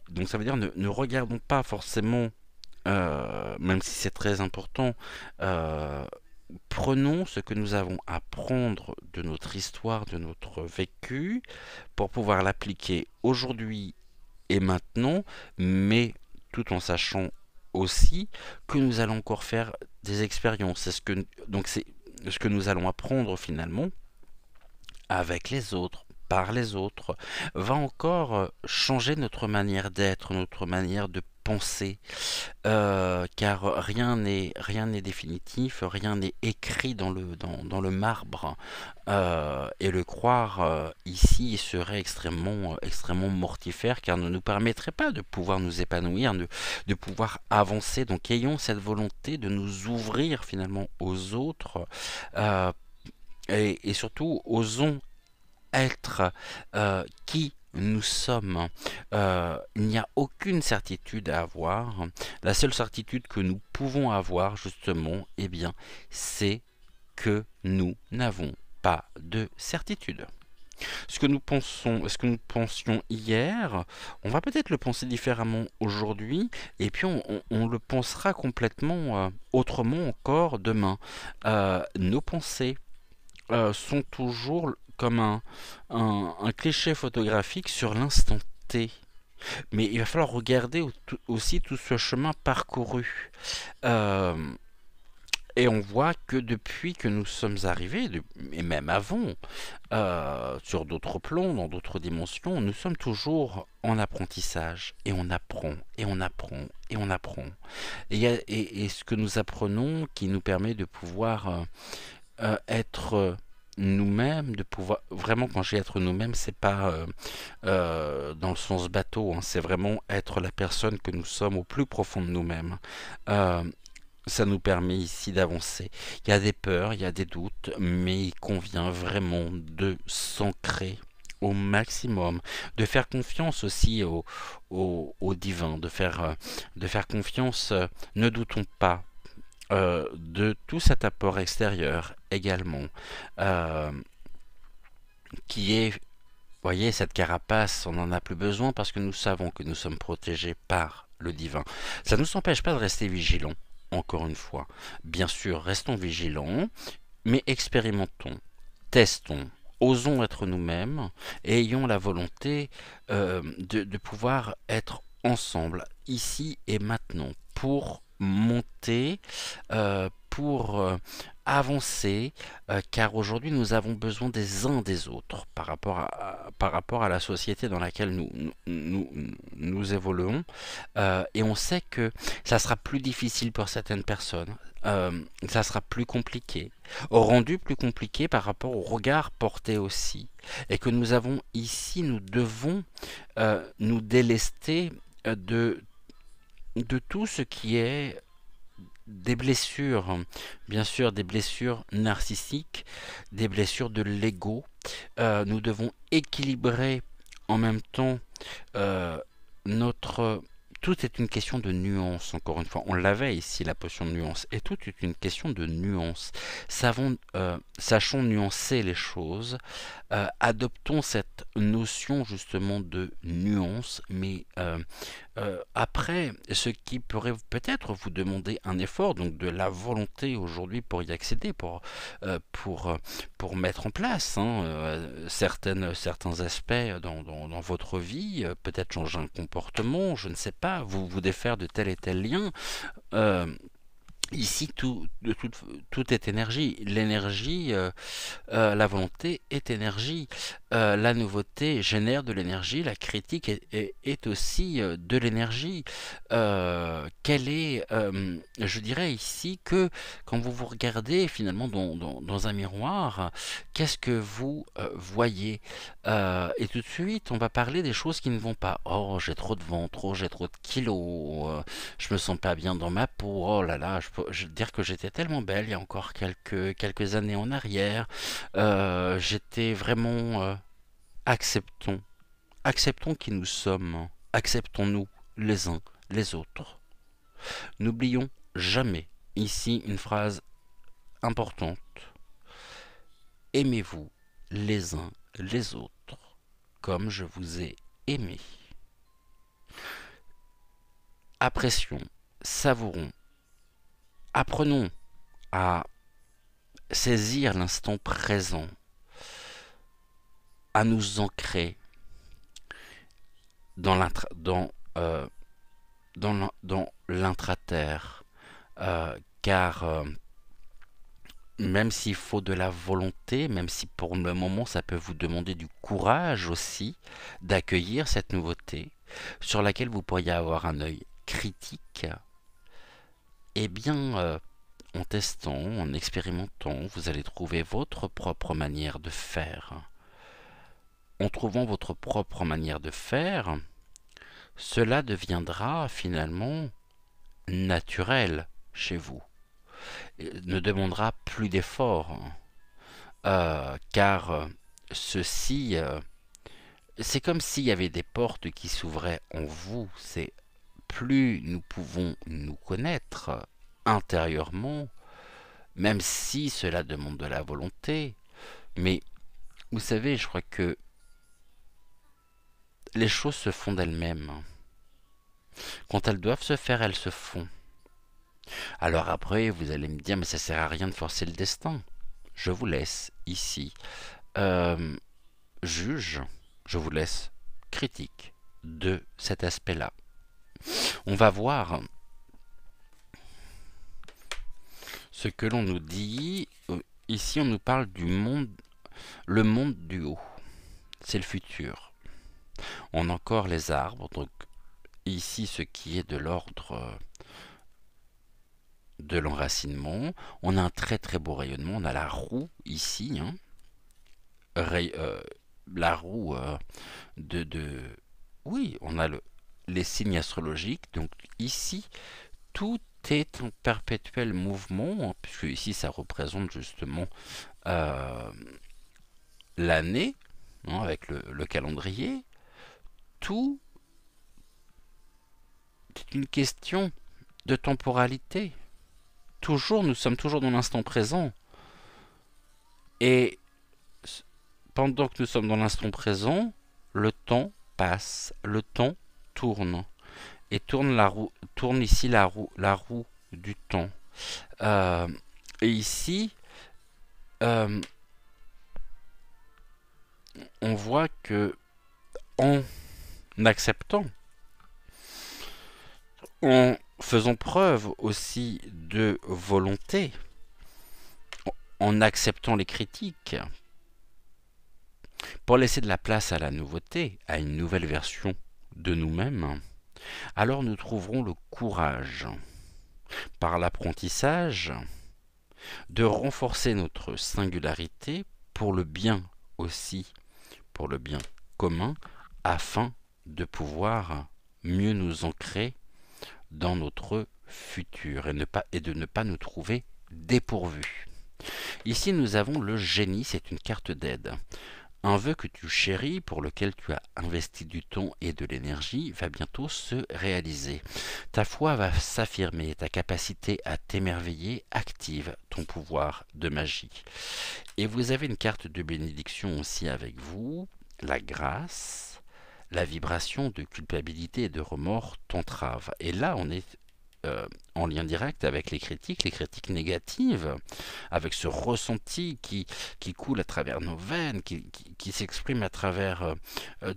A: Donc ça veut dire ne regardons pas forcément même si c'est très important, euh, prenons ce que nous avons à prendre de notre histoire, de notre vécu, pour pouvoir l'appliquer aujourd'hui et maintenant, mais tout en sachant aussi que nous allons encore faire des expériences. C'est ce que nous allons apprendre finalement avec les autres, par les autres, va encore changer notre manière d'être, notre manière de penser, car rien n'est définitif, rien n'est écrit dans le marbre, et le croire ici serait extrêmement mortifère, car ne nous permettrait pas de pouvoir nous épanouir, de pouvoir avancer. Donc ayons cette volonté de nous ouvrir finalement aux autres, euh, et surtout osons être qui nous sommes. Il n'y a aucune certitude à avoir. La seule certitude que nous pouvons avoir, justement, eh bien, c'est que nous n'avons pas de certitude. Ce que nous pensions hier, on va peut-être le penser différemment aujourd'hui, et puis on le pensera complètement autrement encore demain. Nos pensées sont toujours comme un cliché photographique sur l'instant T. Mais il va falloir regarder aussi tout ce chemin parcouru. Euh, et on voit que depuis que nous sommes arrivés, et même avant, sur d'autres plans, dans d'autres dimensions, nous sommes toujours en apprentissage. Et on apprend, et on apprend, et on apprend. Et ce que nous apprenons qui nous permet de pouvoir être nous-mêmes, de pouvoir vraiment, quand j'ai être nous-mêmes, c'est pas dans le sens bateau, hein, c'est vraiment être la personne que nous sommes au plus profond de nous-mêmes. Euh, Ça nous permet ici d'avancer. Il y a des peurs, il y a des doutes, mais il convient vraiment de s'ancrer au maximum, de faire confiance aussi au divin, de faire confiance, ne doutons pas de tout cet apport extérieur également, euh, qui est, voyez, cette carapace, on n'en a plus besoin parce que nous savons que nous sommes protégés par le divin. Ça ne nous empêche pas de rester vigilants, encore une fois. Bien sûr, restons vigilants, mais expérimentons, testons, osons être nous-mêmes et ayons la volonté de pouvoir être ensemble, ici et maintenant, pour monter, pour avancer, car aujourd'hui nous avons besoin des uns des autres par rapport à la société dans laquelle nous évoluons, et on sait que ça sera plus difficile pour certaines personnes, ça sera plus compliqué, rendu plus compliqué par rapport au regard porté aussi, et que nous devons nous délester de de tout ce qui est des blessures, bien sûr des blessures narcissiques, des blessures de l'ego. Nous devons équilibrer en même temps euh, notre... Tout est une question de nuance, encore une fois. On l'avait ici, la potion de nuance. Et tout est une question de nuance. Sachons nuancer les choses. Adoptons cette notion justement de nuance, mais après, ce qui pourrait peut-être vous demander un effort, donc de la volonté aujourd'hui pour y accéder, pour mettre en place certains aspects dans votre vie, peut-être changer un comportement, je ne sais pas, vous défaire de tel et tel lien. Euh, Ici, tout est énergie. L'énergie, la volonté est énergie. La nouveauté génère de l'énergie. La critique est aussi de l'énergie. Je dirais ici que quand vous vous regardez finalement dans un miroir, qu'est-ce que vous voyez? Et tout de suite, on va parler des choses qui ne vont pas. Oh, j'ai trop de ventre, oh, j'ai trop de kilos, je me sens pas bien dans ma peau. Oh là là, je veux dire que j'étais tellement belle il y a encore quelques années en arrière. J'étais vraiment... acceptons. Acceptons qui nous sommes. Acceptons-nous les uns les autres. N'oublions jamais ici une phrase importante. Aimez-vous les uns les autres comme je vous ai aimé. Apprécions, savourons, apprenons à saisir l'instant présent, à nous ancrer dans l'intraterre, car même s'il faut de la volonté, même si pour le moment ça peut vous demander du courage aussi d'accueillir cette nouveauté, sur laquelle vous pourriez avoir un œil critique, eh bien, en testant, en expérimentant, vous allez trouver votre propre manière de faire. En trouvant votre propre manière de faire, cela deviendra finalement naturel chez vous. Ne demandera plus d'efforts, car ceci, c'est comme s'il y avait des portes qui s'ouvraient en vous. C'est plus nous pouvons nous connaître intérieurement, même si cela demande de la volonté. Mais vous savez, je crois que les choses se font d'elles-mêmes. Quand elles doivent se faire, elles se font. Alors après, vous allez me dire, mais ça sert à rien de forcer le destin. Je vous laisse ici. Euh, Juge, je vous laisse critique de cet aspect-là. On va voir ce que l'on nous dit. Ici, on nous parle du monde, le monde du haut. C'est le futur. On a encore les arbres, donc ici, ce qui est de l'ordre de l'enracinement. On a un très très beau rayonnement. On a la roue ici, hein. La roue de... Oui, on a les signes astrologiques. Donc ici, tout est en perpétuel mouvement, hein, puisque ici, ça représente justement euh, l'année, hein, avec le calendrier. Tout est une question de temporalité. Toujours, nous sommes toujours dans l'instant présent. Et pendant que nous sommes dans l'instant présent, le temps passe, le temps tourne. Et tourne ici la roue du temps. Euh, et ici, euh, on voit que en acceptant, en faisant preuve aussi de volonté, en acceptant les critiques, pour laisser de la place à la nouveauté, à une nouvelle version de nous-mêmes, alors nous trouverons le courage, par l'apprentissage, de renforcer notre singularité pour le bien aussi, pour le bien commun, afin de pouvoir mieux nous ancrer dans notre futur et de ne pas nous trouver dépourvus. Ici, nous avons le génie, c'est une carte d'aide. Un vœu que tu chéris, pour lequel tu as investi du temps et de l'énergie, va bientôt se réaliser. Ta foi va s'affirmer, ta capacité à t'émerveiller active ton pouvoir de magie. Et vous avez une carte de bénédiction aussi avec vous, la grâce, la vibration de culpabilité et de remords t'entrave. Et là, on est en lien direct avec les critiques négatives, avec ce ressenti qui coule à travers nos veines, qui s'exprime à travers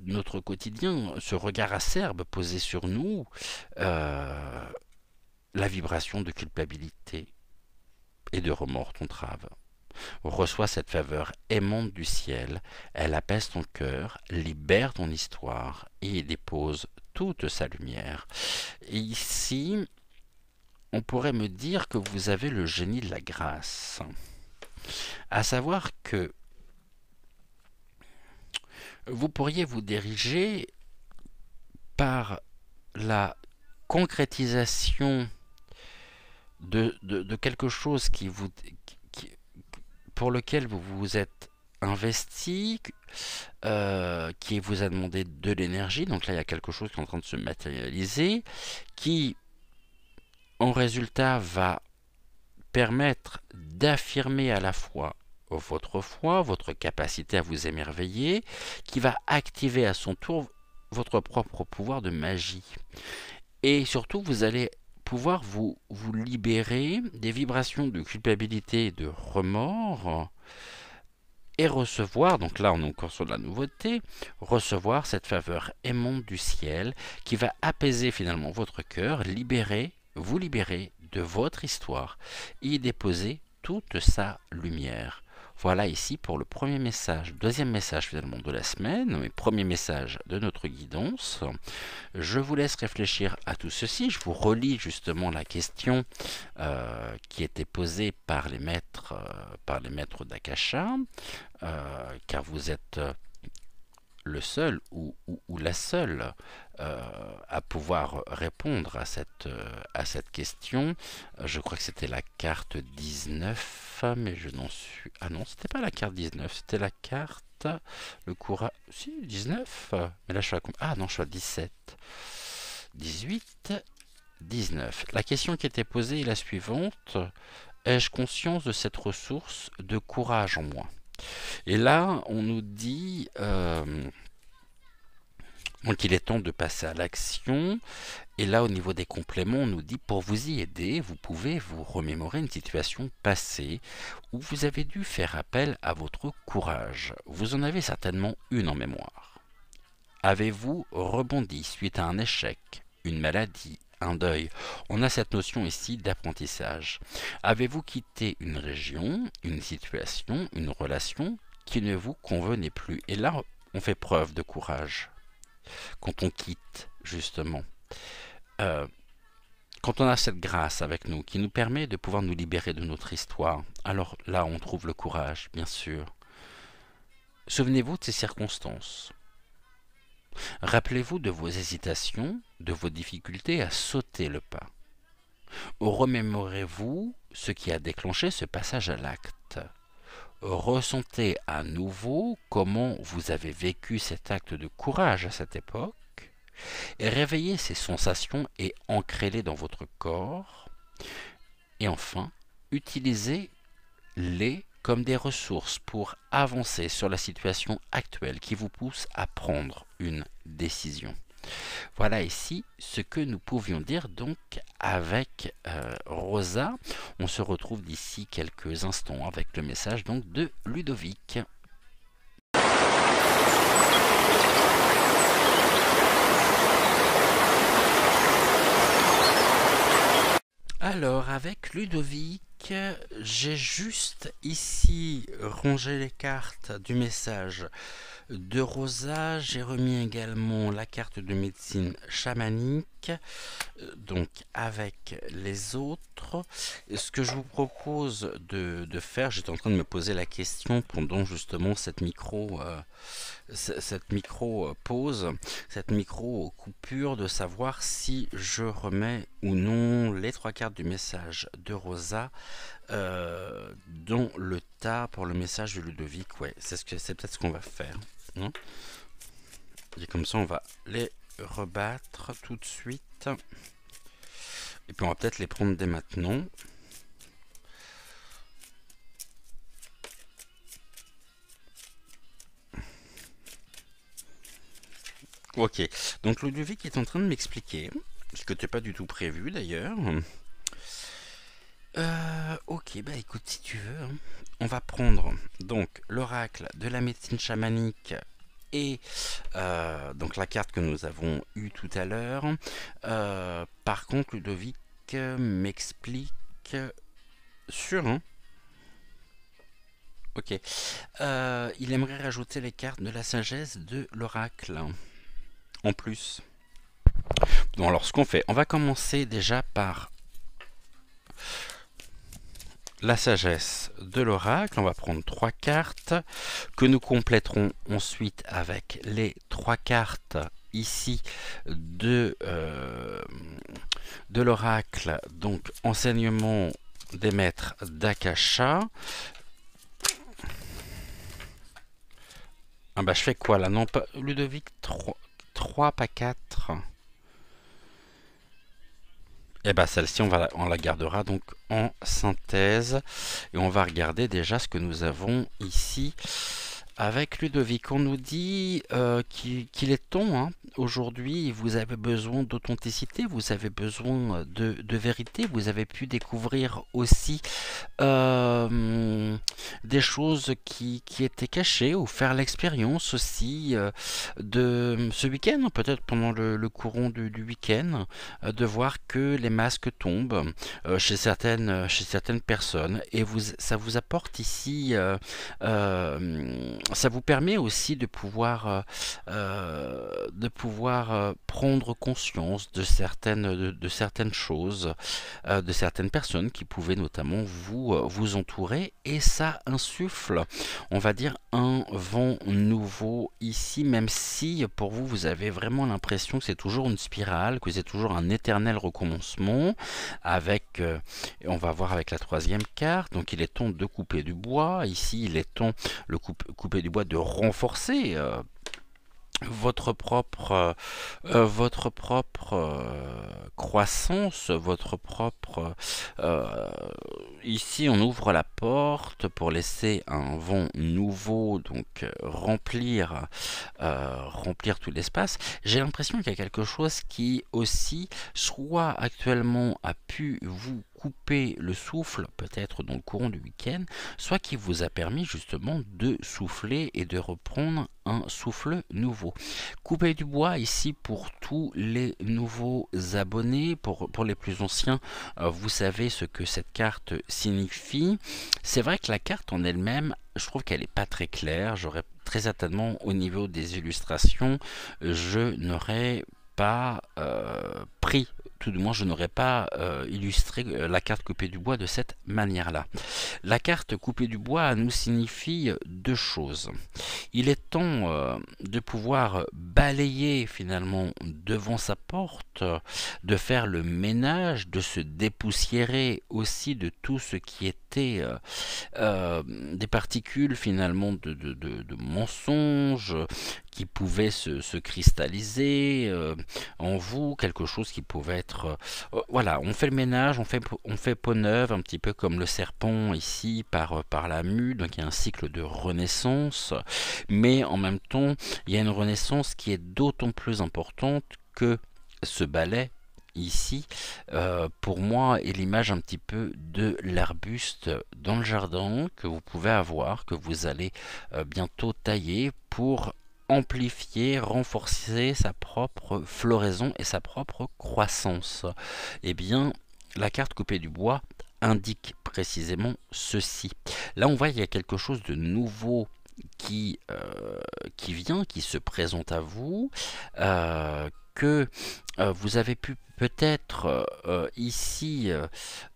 A: notre quotidien, ce regard acerbe posé sur nous, la vibration de culpabilité et de remords t'entrave. Reçois cette faveur aimante du ciel, elle apaise ton cœur, libère ton histoire et dépose toute sa lumière. Et ici, on pourrait me dire que vous avez le génie de la grâce. À savoir que vous pourriez vous diriger par la concrétisation de quelque chose pour lequel vous vous êtes investi, qui vous a demandé de l'énergie. Donc là, il y a quelque chose qui est en train de se matérialiser, qui en résultat va permettre d'affirmer à la fois votre foi, votre capacité à vous émerveiller, qui va activer à son tour votre propre pouvoir de magie. Et surtout, vous allez pouvoir vous libérer des vibrations de culpabilité et de remords et recevoir, donc là on est encore sur de la nouveauté, recevoir cette faveur aimante du ciel qui va apaiser finalement votre cœur, vous libérer de votre histoire et y déposer toute sa lumière. Voilà ici pour le premier message, deuxième message finalement de la semaine, mais premier message de notre guidance. Je vous laisse réfléchir à tout ceci. Je vous relis justement la question qui était posée par les maîtres d'Akasha, car vous êtes le seul ou la seule à pouvoir répondre à cette question. Je crois que c'était la carte 19, mais je n'en suis... Ah non, c'était pas la carte 19, c'était la carte... Le courage... Si, 19. Mais là, je suis à... Ah non, je suis à 17. 18, 19. La question qui était posée est la suivante. Ai-je conscience de cette ressource de courage en moi ? Et là, on nous dit qu'il est temps de passer à l'action. Et là, au niveau des compléments, on nous dit pour vous y aider, vous pouvez vous remémorer une situation passée où vous avez dû faire appel à votre courage. Vous en avez certainement une en mémoire. Avez-vous rebondi suite à un échec, une maladie, un deuil? On a cette notion ici d'apprentissage. Avez-vous quitté une région, une situation, une relation qui ne vous convenait plus? Et là, on fait preuve de courage. Quand on quitte, justement. Quand on a cette grâce avec nous, qui nous permet de pouvoir nous libérer de notre histoire, alors là, on trouve le courage, bien sûr. Souvenez-vous de ces circonstances. Rappelez-vous de vos hésitations, de vos difficultés à sauter le pas. Remémorez-vous ce qui a déclenché ce passage à l'acte. Ressentez à nouveau comment vous avez vécu cet acte de courage à cette époque et réveillez ces sensations et ancrez-les dans votre corps. Et enfin, utilisez-les comme des ressources pour avancer sur la situation actuelle qui vous pousse à prendre une décision. Voilà ici ce que nous pouvions dire donc avec Rosa. On se retrouve d'ici quelques instants avec le message donc de Ludovic. Alors avec Ludovic, j'ai juste ici rangé les cartes du message de Rosa. J'ai remis également la carte de médecine chamanique, donc avec les autres. Ce que je vous propose de faire, j'étais en train de me poser la question pendant justement cette micro pause, cette micro coupure, de savoir si je remets ou non les 3 cartes du message de Rosa dans le tas pour le message de Ludovic. Ouais, c'est peut-être ce qu'on va faire, hein. Et comme ça, on va les rebattre tout de suite. Et puis on va peut-être les prendre dès maintenant. Ok, donc Ludovic est en train de m'expliquer, ce que tu n'as pas du tout prévu d'ailleurs. Ok, bah écoute, si tu veux, hein, on va prendre donc l'oracle de la médecine chamanique et donc la carte que nous avons eue tout à l'heure. Par contre, Ludovic m'explique sur un. Ok. Il aimerait rajouter les cartes de la sagesse de l'oracle en plus. Bon, alors ce qu'on fait, on va commencer déjà par la sagesse de l'oracle. On va prendre 3 cartes que nous compléterons ensuite avec les 3 cartes ici de l'oracle, donc enseignement des maîtres d'Akasha. Ah bah je fais quoi là? Non, pas Ludovic, 3 pas 4. Et bah celle-ci on la gardera donc en synthèse. Et on va regarder déjà ce que nous avons ici avec Ludovic. On nous dit qu'il est temps, hein. Aujourd'hui, vous avez besoin d'authenticité, vous avez besoin de vérité, vous avez pu découvrir aussi des choses qui étaient cachées, ou faire l'expérience aussi de ce week-end, peut-être pendant le courant du week-end, de voir que les masques tombent chez certaines personnes, et ça vous apporte ici, ça vous permet aussi de pouvoir prendre conscience de certaines choses, de certaines personnes qui pouvaient notamment vous entourer, et ça insuffle, on va dire, un vent nouveau ici, même si pour vous, vous avez vraiment l'impression que c'est toujours une spirale, que c'est toujours un éternel recommencement, avec, on va voir avec la 3e carte, donc il est temps de couper du bois, ici il est temps, couper du bois, de renforcer votre propre croissance, votre propre ici on ouvre la porte pour laisser un vent nouveau, donc remplir tout l'espace. J'ai l'impression qu'il y a quelque chose qui aussi, soit actuellement, a pu vous couper le souffle, peut-être dans le courant du week-end, soit qui vous a permis justement de souffler et de reprendre un souffle nouveau. Couper du bois ici pour tous les nouveaux abonnés, pour les plus anciens, vous savez ce que cette carte signifie. C'est vrai que la carte en elle-même, je trouve qu'elle n'est pas très claire. J'aurais très certainement, au niveau des illustrations, je n'aurais pas pris, tout du moins je n'aurais pas illustré la carte coupée du bois de cette manière-là. La carte coupée du bois nous signifie 2 choses. Il est temps de pouvoir balayer finalement devant sa porte, de faire le ménage, de se dépoussiérer aussi de tout ce qui était des particules finalement de mensonges qui pouvaient se cristalliser en vous, quelque chose qui pouvait être... voilà, on fait le ménage, on fait peau neuve, un petit peu comme le serpent ici par la mue, donc il y a un cycle de renaissance, mais en même temps, il y a une renaissance qui est d'autant plus importante que ce balai ici, pour moi, est l'image un petit peu de l'arbuste dans le jardin que vous pouvez avoir, que vous allez bientôt tailler pour amplifier, renforcer sa propre floraison et sa propre croissance. Eh bien, la carte coupée du bois indique précisément ceci. Là, on voit qu'il y a quelque chose de nouveau qui vient, qui se présente à vous, que vous avez pu peut-être ici,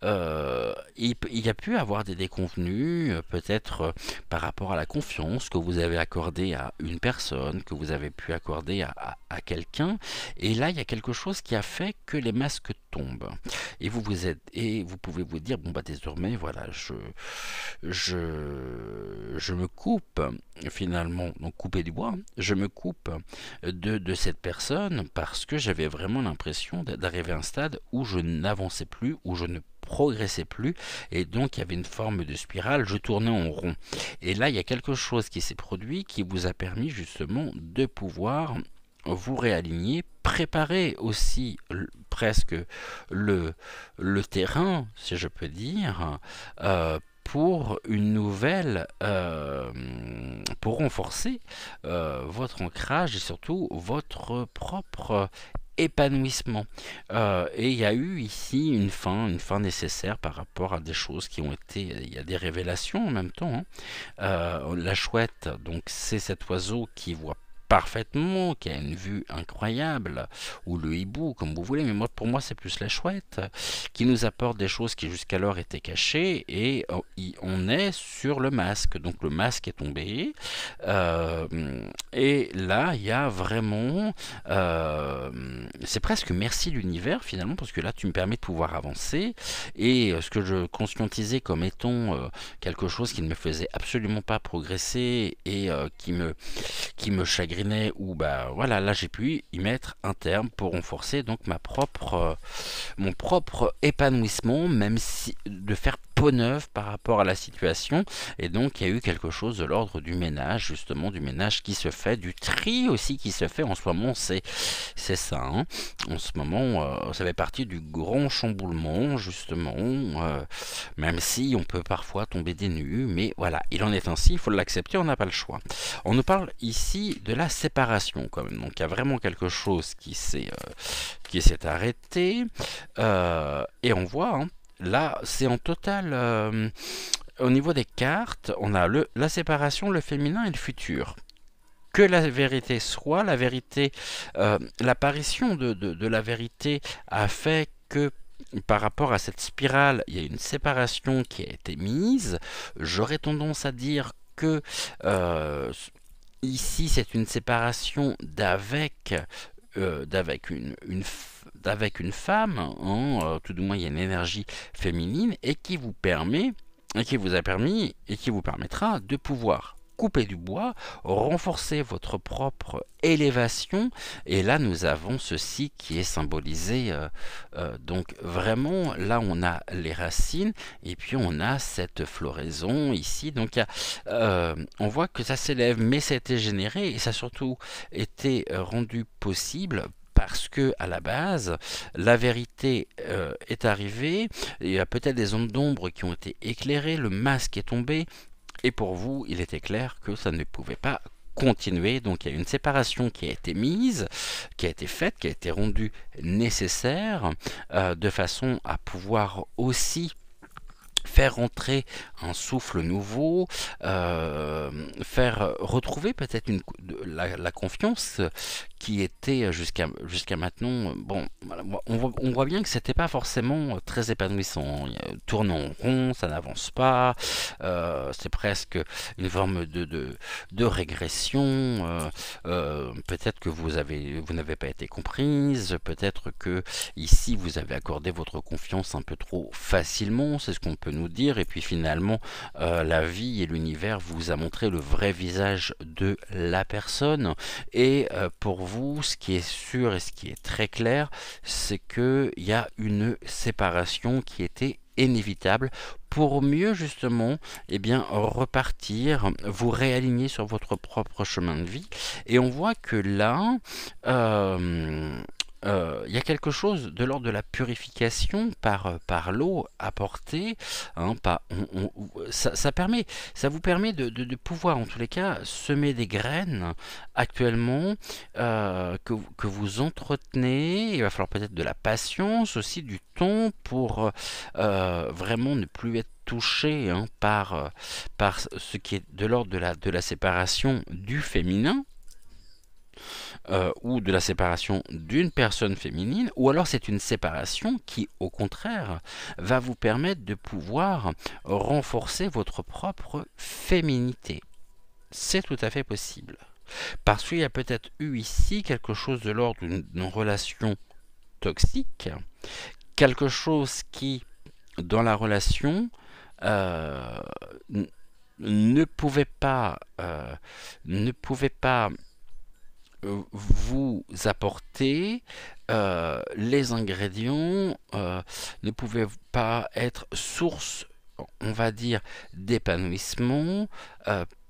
A: il y a pu avoir des déconvenus, peut-être par rapport à la confiance que vous avez accordée à une personne, que vous avez pu accorder à quelqu'un, et là il y a quelque chose qui a fait que les masques tombent, et vous pouvez vous dire, bon bah désormais voilà, je me coupe finalement, donc couper du bois, je me coupe de cette personne parce que j'avais vraiment l'impression d'arriver à un stade où je n'avançais plus, où je ne progressais plus, et donc il y avait une forme de spirale, je tournais en rond. Et là, il y a quelque chose qui s'est produit qui vous a permis justement de pouvoir vous réaligner, préparer aussi presque le terrain, si je peux dire, pour une nouvelle, pour renforcer votre ancrage et surtout votre propre épanouissement. Et il y a eu ici une fin nécessaire par rapport à des choses qui ont été, il y a des révélations en même temps, hein. La chouette, donc c'est cet oiseau qui voit parfaitement, qui a une vue incroyable, ou le hibou, comme vous voulez, mais moi, pour moi c'est plus la chouette, qui nous apporte des choses qui jusqu'alors étaient cachées, et on est sur le masque, donc le masque est tombé, et là il y a vraiment, c'est presque merci l'univers finalement, parce que là tu me permets de pouvoir avancer, et ce que je conscientisais comme étant quelque chose qui ne me faisait absolument pas progresser, et qui me chagrinait, ou bah voilà, là j'ai pu y mettre un terme pour renforcer donc mon propre épanouissement, même si de faire peau neuve par rapport à la situation. Et donc il y a eu quelque chose de l'ordre du ménage, justement du ménage qui se fait, du tri aussi qui se fait en ce moment, c'est ça, hein. En ce moment ça fait partie du grand chamboulement justement, même si on peut parfois tomber des nues, mais voilà, il en est ainsi, il faut l'accepter, on n'a pas le choix. On nous parle ici de la séparation quand même, donc il y a vraiment quelque chose qui s'est arrêté, et on voit, hein, là c'est en total, au niveau des cartes, on a la séparation, le féminin et le futur. Que la vérité soit, la vérité, l'apparition de la vérité a fait que par rapport à cette spirale, il y a une séparation qui a été mise. J'aurais tendance à dire que ici, c'est une séparation d'avec une femme, hein, tout du moins il y a une énergie féminine, et qui vous permet, et qui vous a permis, et qui vous permettra de pouvoir couper du bois, renforcer votre propre élévation, et là nous avons ceci qui est symbolisé, donc vraiment là on a les racines, et puis on a cette floraison ici, donc on voit que ça s'élève, mais ça a été généré, et ça a surtout été rendu possible parce que à la base, la vérité est arrivée, il y a peut-être des zones d'ombre qui ont été éclairées, le masque est tombé, et pour vous, il était clair que ça ne pouvait pas continuer. Donc il y a une séparation qui a été mise, qui a été faite, qui a été rendue nécessaire, de façon à pouvoir aussi faire entrer un souffle nouveau, faire retrouver peut-être la confiance qui était jusqu'à maintenant. Bon, voilà, on voit bien que c'était pas forcément très épanouissant. Tourne en rond, ça n'avance pas, c'est presque une forme de régression. Peut-être que vous n'avez pas été comprise, peut-être que ici vous avez accordé votre confiance un peu trop facilement, c'est ce qu'on peut nous dire, et puis finalement la vie et l'univers vous a montré le vrai visage de la personne, et pour vous, ce qui est sûr et ce qui est très clair, c'est qu'il y a une séparation qui était inévitable pour mieux justement repartir, vous réaligner sur votre propre chemin de vie. Et on voit que là, il y a quelque chose de l'ordre de la purification par l'eau apportée, hein, ça vous permet de pouvoir, en tous les cas, semer des graines actuellement que vous entretenez. Il va falloir peut-être de la patience, aussi du temps pour vraiment ne plus être touché, hein, par ce qui est de l'ordre de la séparation du féminin, ou de la séparation d'une personne féminine, ou alors c'est une séparation qui, au contraire, va vous permettre de pouvoir renforcer votre propre féminité. C'est tout à fait possible. Parce qu'il y a peut-être eu ici quelque chose de l'ordre d'une relation toxique, quelque chose qui, dans la relation, euh, ne pouvait pas, vous apporter les ingrédients, ne pouvait pas être source, on va dire, d'épanouissement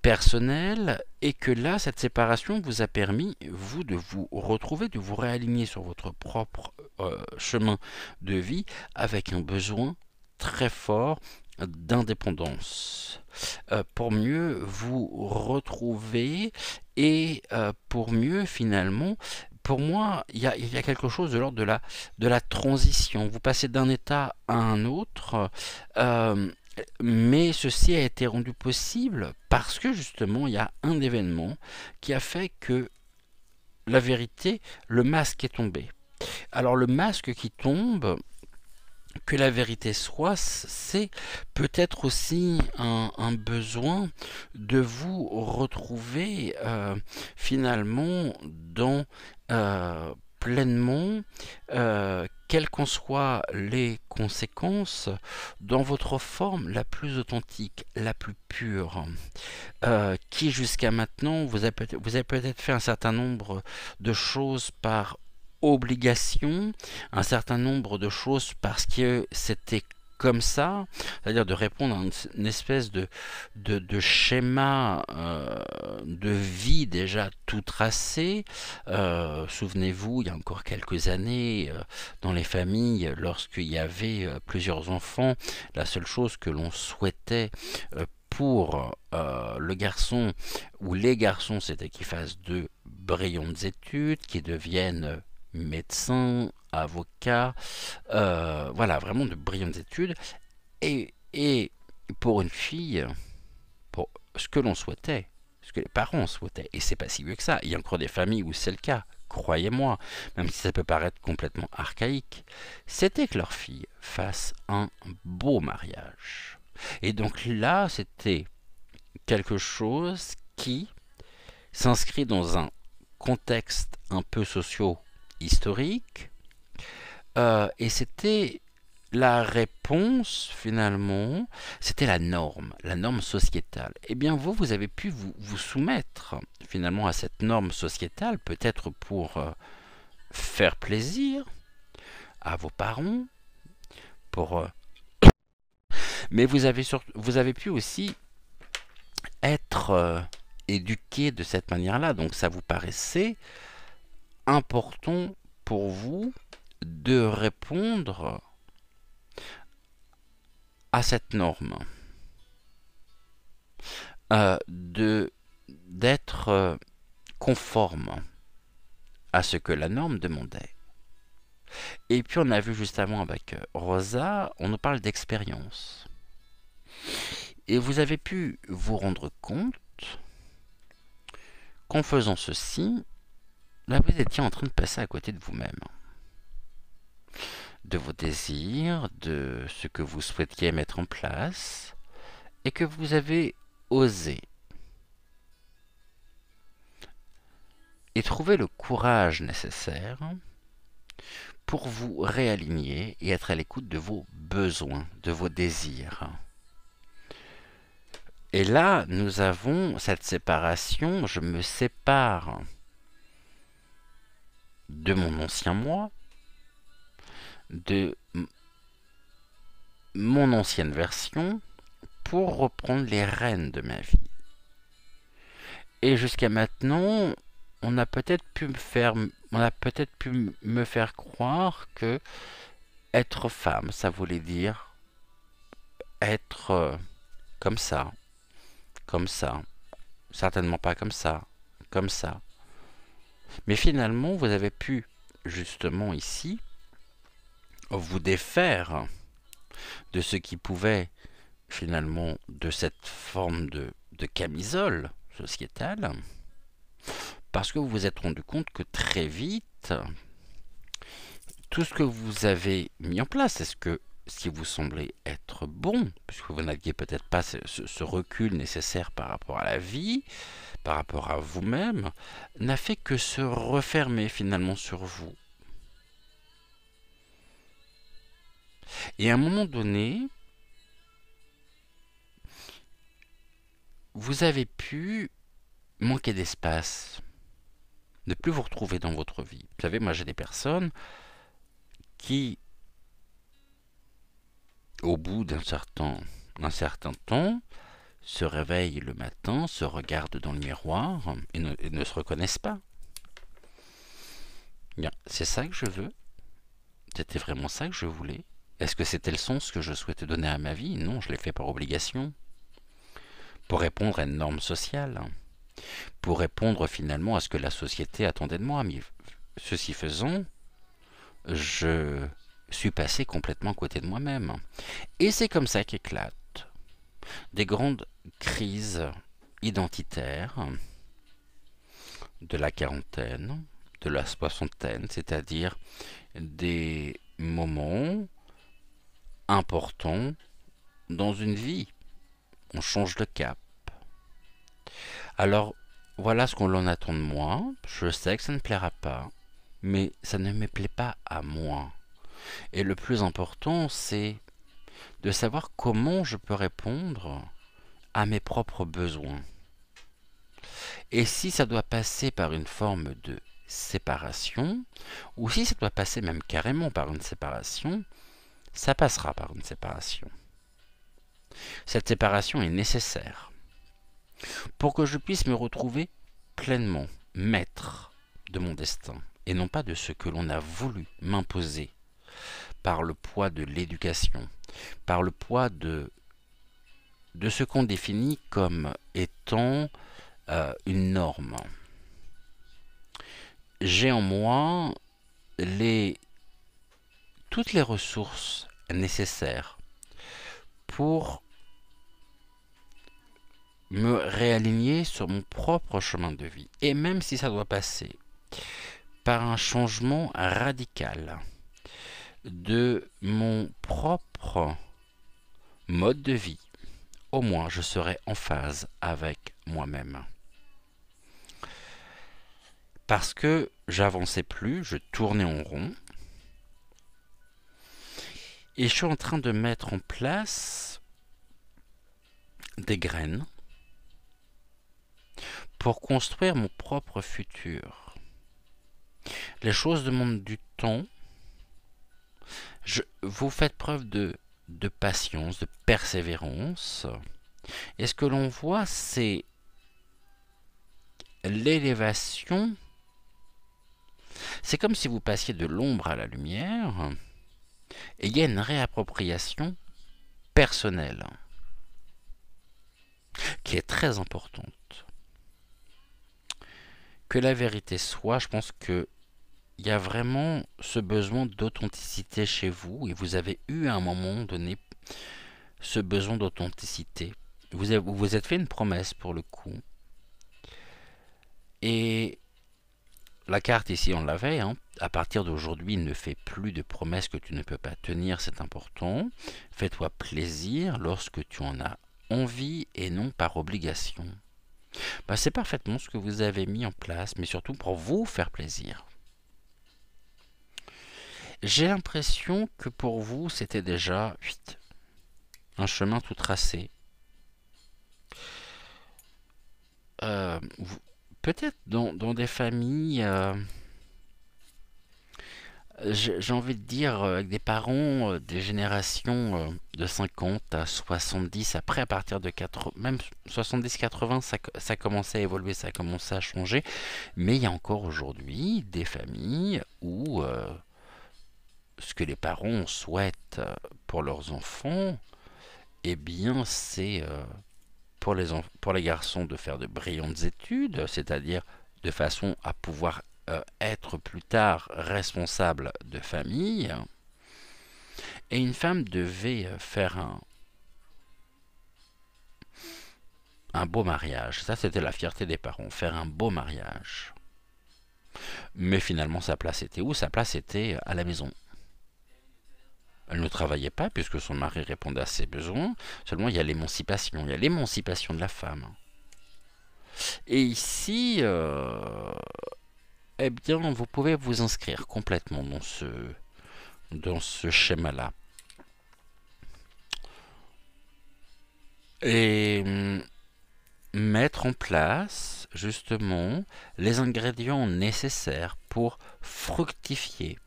A: personnel, et que là, cette séparation vous a permis, vous, de vous retrouver, de vous réaligner sur votre propre chemin de vie, avec un besoin très fort d'indépendance, pour mieux vous retrouver, et pour mieux finalement, pour moi, il y a quelque chose de l'ordre de la transition. Vous passez d'un état à un autre, euh, mais ceci a été rendu possible parce que justement il y a un événement qui a fait que la vérité, le masque est tombé. Alors le masque qui tombe, que la vérité soit, c'est peut-être aussi un besoin de vous retrouver finalement dans pleinement, quelles qu'en soient les conséquences, dans votre forme la plus authentique, la plus pure, qui jusqu'à maintenant, vous avez peut-être fait un certain nombre de choses par obligation, un certain nombre de choses parce que c'était comme ça, c'est-à-dire de répondre à une espèce de schéma de vie déjà tout tracé. Souvenez-vous, il y a encore quelques années, dans les familles, lorsqu'il y avait plusieurs enfants, la seule chose que l'on souhaitait pour le garçon ou les garçons, c'était qu'ils fassent de brillantes études, qu'ils deviennent médecins, avocats, voilà, vraiment de brillantes études. Et pour une fille, pour ce que l'on souhaitait, ce que les parents souhaitaient, et c'est pas si vieux que ça, il y a encore des familles où c'est le cas, croyez-moi, même si ça peut paraître complètement archaïque, c'était que leur fille fasse un beau mariage. Et donc là, c'était quelque chose qui s'inscrit dans un contexte un peu socio-historique, et c'était la réponse finalement, c'était la norme sociétale. Eh bien vous avez pu vous soumettre finalement à cette norme sociétale, peut-être pour faire plaisir à vos parents, pour, mais vous avez pu aussi être éduqué de cette manière-là. Donc ça vous paraissait important pour vous de répondre à cette norme, d'être conforme à ce que la norme demandait. Et puis on a vu juste avant avec Rosa, on nous parle d'expérience. Et vous avez pu vous rendre compte qu'en faisant ceci, là, vous étiez en train de passer à côté de vous-même, de vos désirs, de ce que vous souhaitiez mettre en place, et que vous avez osé. Et trouver le courage nécessaire pour vous réaligner et être à l'écoute de vos besoins, de vos désirs. Et là, nous avons cette séparation, je me sépare de mon ancien moi, de mon ancienne version, pour reprendre les rênes de ma vie. Et jusqu'à maintenant, on a peut-être pu me faire on a peut-être pu me faire croire que être femme, ça voulait dire être comme ça, comme ça, certainement pas comme ça, comme ça. Mais finalement, vous avez pu, justement ici, vous défaire de ce qui pouvait, finalement, de cette forme de camisole sociétale, parce que vous vous êtes rendu compte que très vite, tout ce que vous avez mis en place, est-ce que ce qui vous semblait être bon, puisque vous n'aviez peut-être pas ce recul nécessaire par rapport à la vie, par rapport à vous-même, n'a fait que se refermer finalement sur vous. Et à un moment donné, vous avez pu manquer d'espace, ne plus vous retrouver dans votre vie. Vous savez, moi j'ai des personnes qui, au bout d'un certain temps, se réveillent le matin, se regardent dans le miroir et ne se reconnaissent pas. Bien, c'est ça que je veux. C'était vraiment ça que je voulais. Est-ce que c'était le sens que je souhaitais donner à ma vie? Non, je l'ai fait par obligation. Pour répondre à une norme sociale. Pour répondre finalement à ce que la société attendait de moi. Mais ceci faisant, je suis passé complètement à côté de moi-même. Et c'est comme ça qu'éclatent des grandes crises identitaires de la quarantaine, de la soixantaine, c'est-à-dire des moments importants dans une vie. On change de cap. Alors, voilà ce qu'on en attend de moi. Je sais que ça ne plaira pas, mais ça ne me plaît pas à moi. Et le plus important, c'est de savoir comment je peux répondre à mes propres besoins. Et si ça doit passer par une forme de séparation, ou si ça doit passer même carrément par une séparation, ça passera par une séparation. Cette séparation est nécessaire pour que je puisse me retrouver pleinement maître de mon destin, et non pas de ce que l'on a voulu m'imposer par le poids de l'éducation, par le poids de ce qu'on définit comme étant une norme. J'ai en moi toutes les ressources nécessaires pour me réaligner sur mon propre chemin de vie. Et même si ça doit passer par un changement radical de mon propre mode de vie, au moins je serai en phase avec moi-même. Parce que j'avançais plus, je tournais en rond, et je suis en train de mettre en place des graines pour construire mon propre futur. Les choses demandent du temps. Vous faites preuve de patience, de persévérance. Et ce que l'on voit, c'est l'élévation. C'est comme si vous passiez de l'ombre à la lumière. Et il y a une réappropriation personnelle qui est très importante. Que la vérité soit, je pense que il y a vraiment ce besoin d'authenticité chez vous, et vous avez eu à un moment donné ce besoin d'authenticité. Vous vous êtes fait une promesse pour le coup. Et la carte ici, on l'avait. Hein. À partir d'aujourd'hui, ne fais plus de promesses que tu ne peux pas tenir, c'est important. Fais-toi plaisir lorsque tu en as envie et non par obligation. C'est parfaitement ce que vous avez mis en place, mais surtout pour vous faire plaisir. J'ai l'impression que pour vous, c'était déjà un chemin tout tracé. Peut-être dans des familles J'ai envie de dire, avec des parents des générations de 50 à 70, après à partir de 80, même 70-80, ça commençait à évoluer, ça a commencé à changer, mais il y a encore aujourd'hui des familles où ce que les parents souhaitent pour leurs enfants, eh bien c'est pour les garçons de faire de brillantes études, c'est-à-dire de façon à pouvoir être plus tard responsable de famille. Et une femme devait faire un beau mariage. Ça, c'était la fierté des parents, faire un beau mariage. Mais finalement, sa place était où? Sa place était à la maison. Elle ne travaillait pas puisque son mari répondait à ses besoins. Seulement, il y a l'émancipation. Il y a l'émancipation de la femme. Et ici, eh bien, vous pouvez vous inscrire complètement dans ce schéma-là. Et mettre en place, justement, les ingrédients nécessaires pour fructifier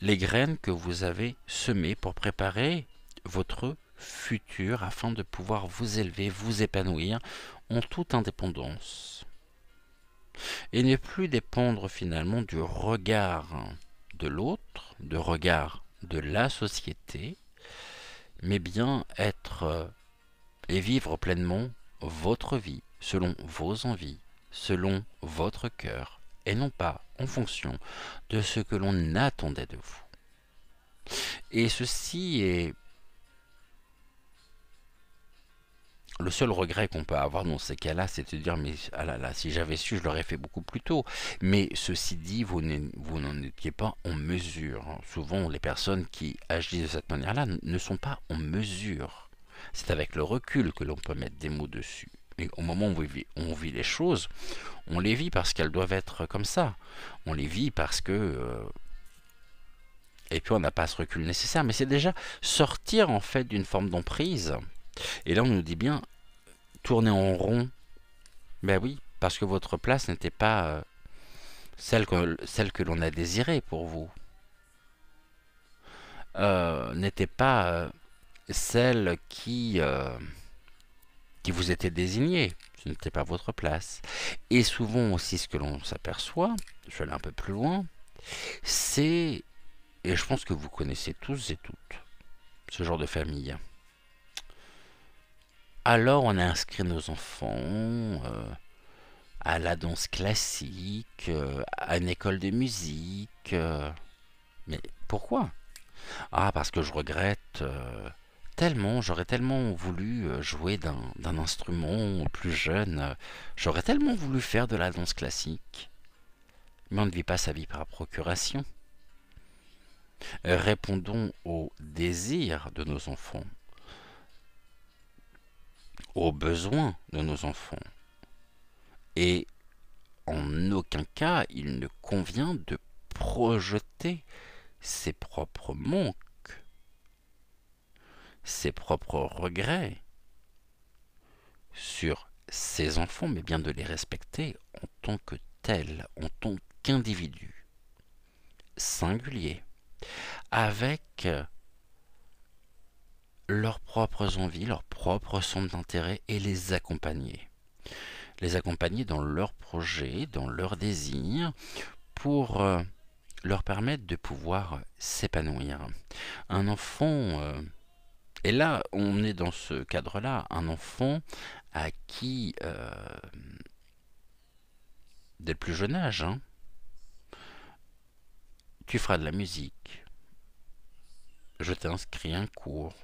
A: les graines que vous avez semées pour préparer votre futur afin de pouvoir vous élever, vous épanouir en toute indépendance. Et ne plus dépendre finalement du regard de l'autre, du regard de la société, mais bien être et vivre pleinement votre vie selon vos envies, selon votre cœur, et non pas en fonction de ce que l'on attendait de vous. Et ceci est le seul regret qu'on peut avoir dans ces cas-là, c'est de dire mais ah là là, si j'avais su, je l'aurais fait beaucoup plus tôt. Mais ceci dit, vous n'en étiez pas en mesure. Souvent, les personnes qui agissent de cette manière-là ne sont pas en mesure. C'est avec le recul que l'on peut mettre des mots dessus. Et au moment où on vit les choses, on les vit parce qu'elles doivent être comme ça. On les vit parce que et puis on n'a pas ce recul nécessaire. Mais c'est déjà sortir en fait d'une forme d'emprise. Et là, on nous dit bien tourner en rond. Ben oui, parce que votre place n'était pas celle que l'on a désirée pour vous. N'était pas celle qui vous était désignée. Ce n'était pas votre place. Et souvent aussi, ce que l'on s'aperçoit, je vais aller un peu plus loin, c'est, et je pense que vous connaissez tous et toutes, ce genre de famille. Alors on a inscrit nos enfants à la danse classique, à une école de musique. Mais pourquoi? Ah, parce que je regrette tellement, j'aurais tellement voulu jouer d'un instrument plus jeune. J'aurais tellement voulu faire de la danse classique. Mais on ne vit pas sa vie par procuration. Répondons aux désirs de nos enfants, aux besoins de nos enfants. Et en aucun cas, il ne convient de projeter ses propres manques, ses propres regrets sur ses enfants, mais bien de les respecter en tant que tels, en tant qu'individus singuliers, avec leurs propres envies, leurs propres centres d'intérêt et les accompagner. Les accompagner dans leurs projets, dans leurs désirs, pour leur permettre de pouvoir s'épanouir. Un enfant, et là on est dans ce cadre-là, un enfant à qui, dès le plus jeune âge, hein, tu feras de la musique, je t'inscris un cours,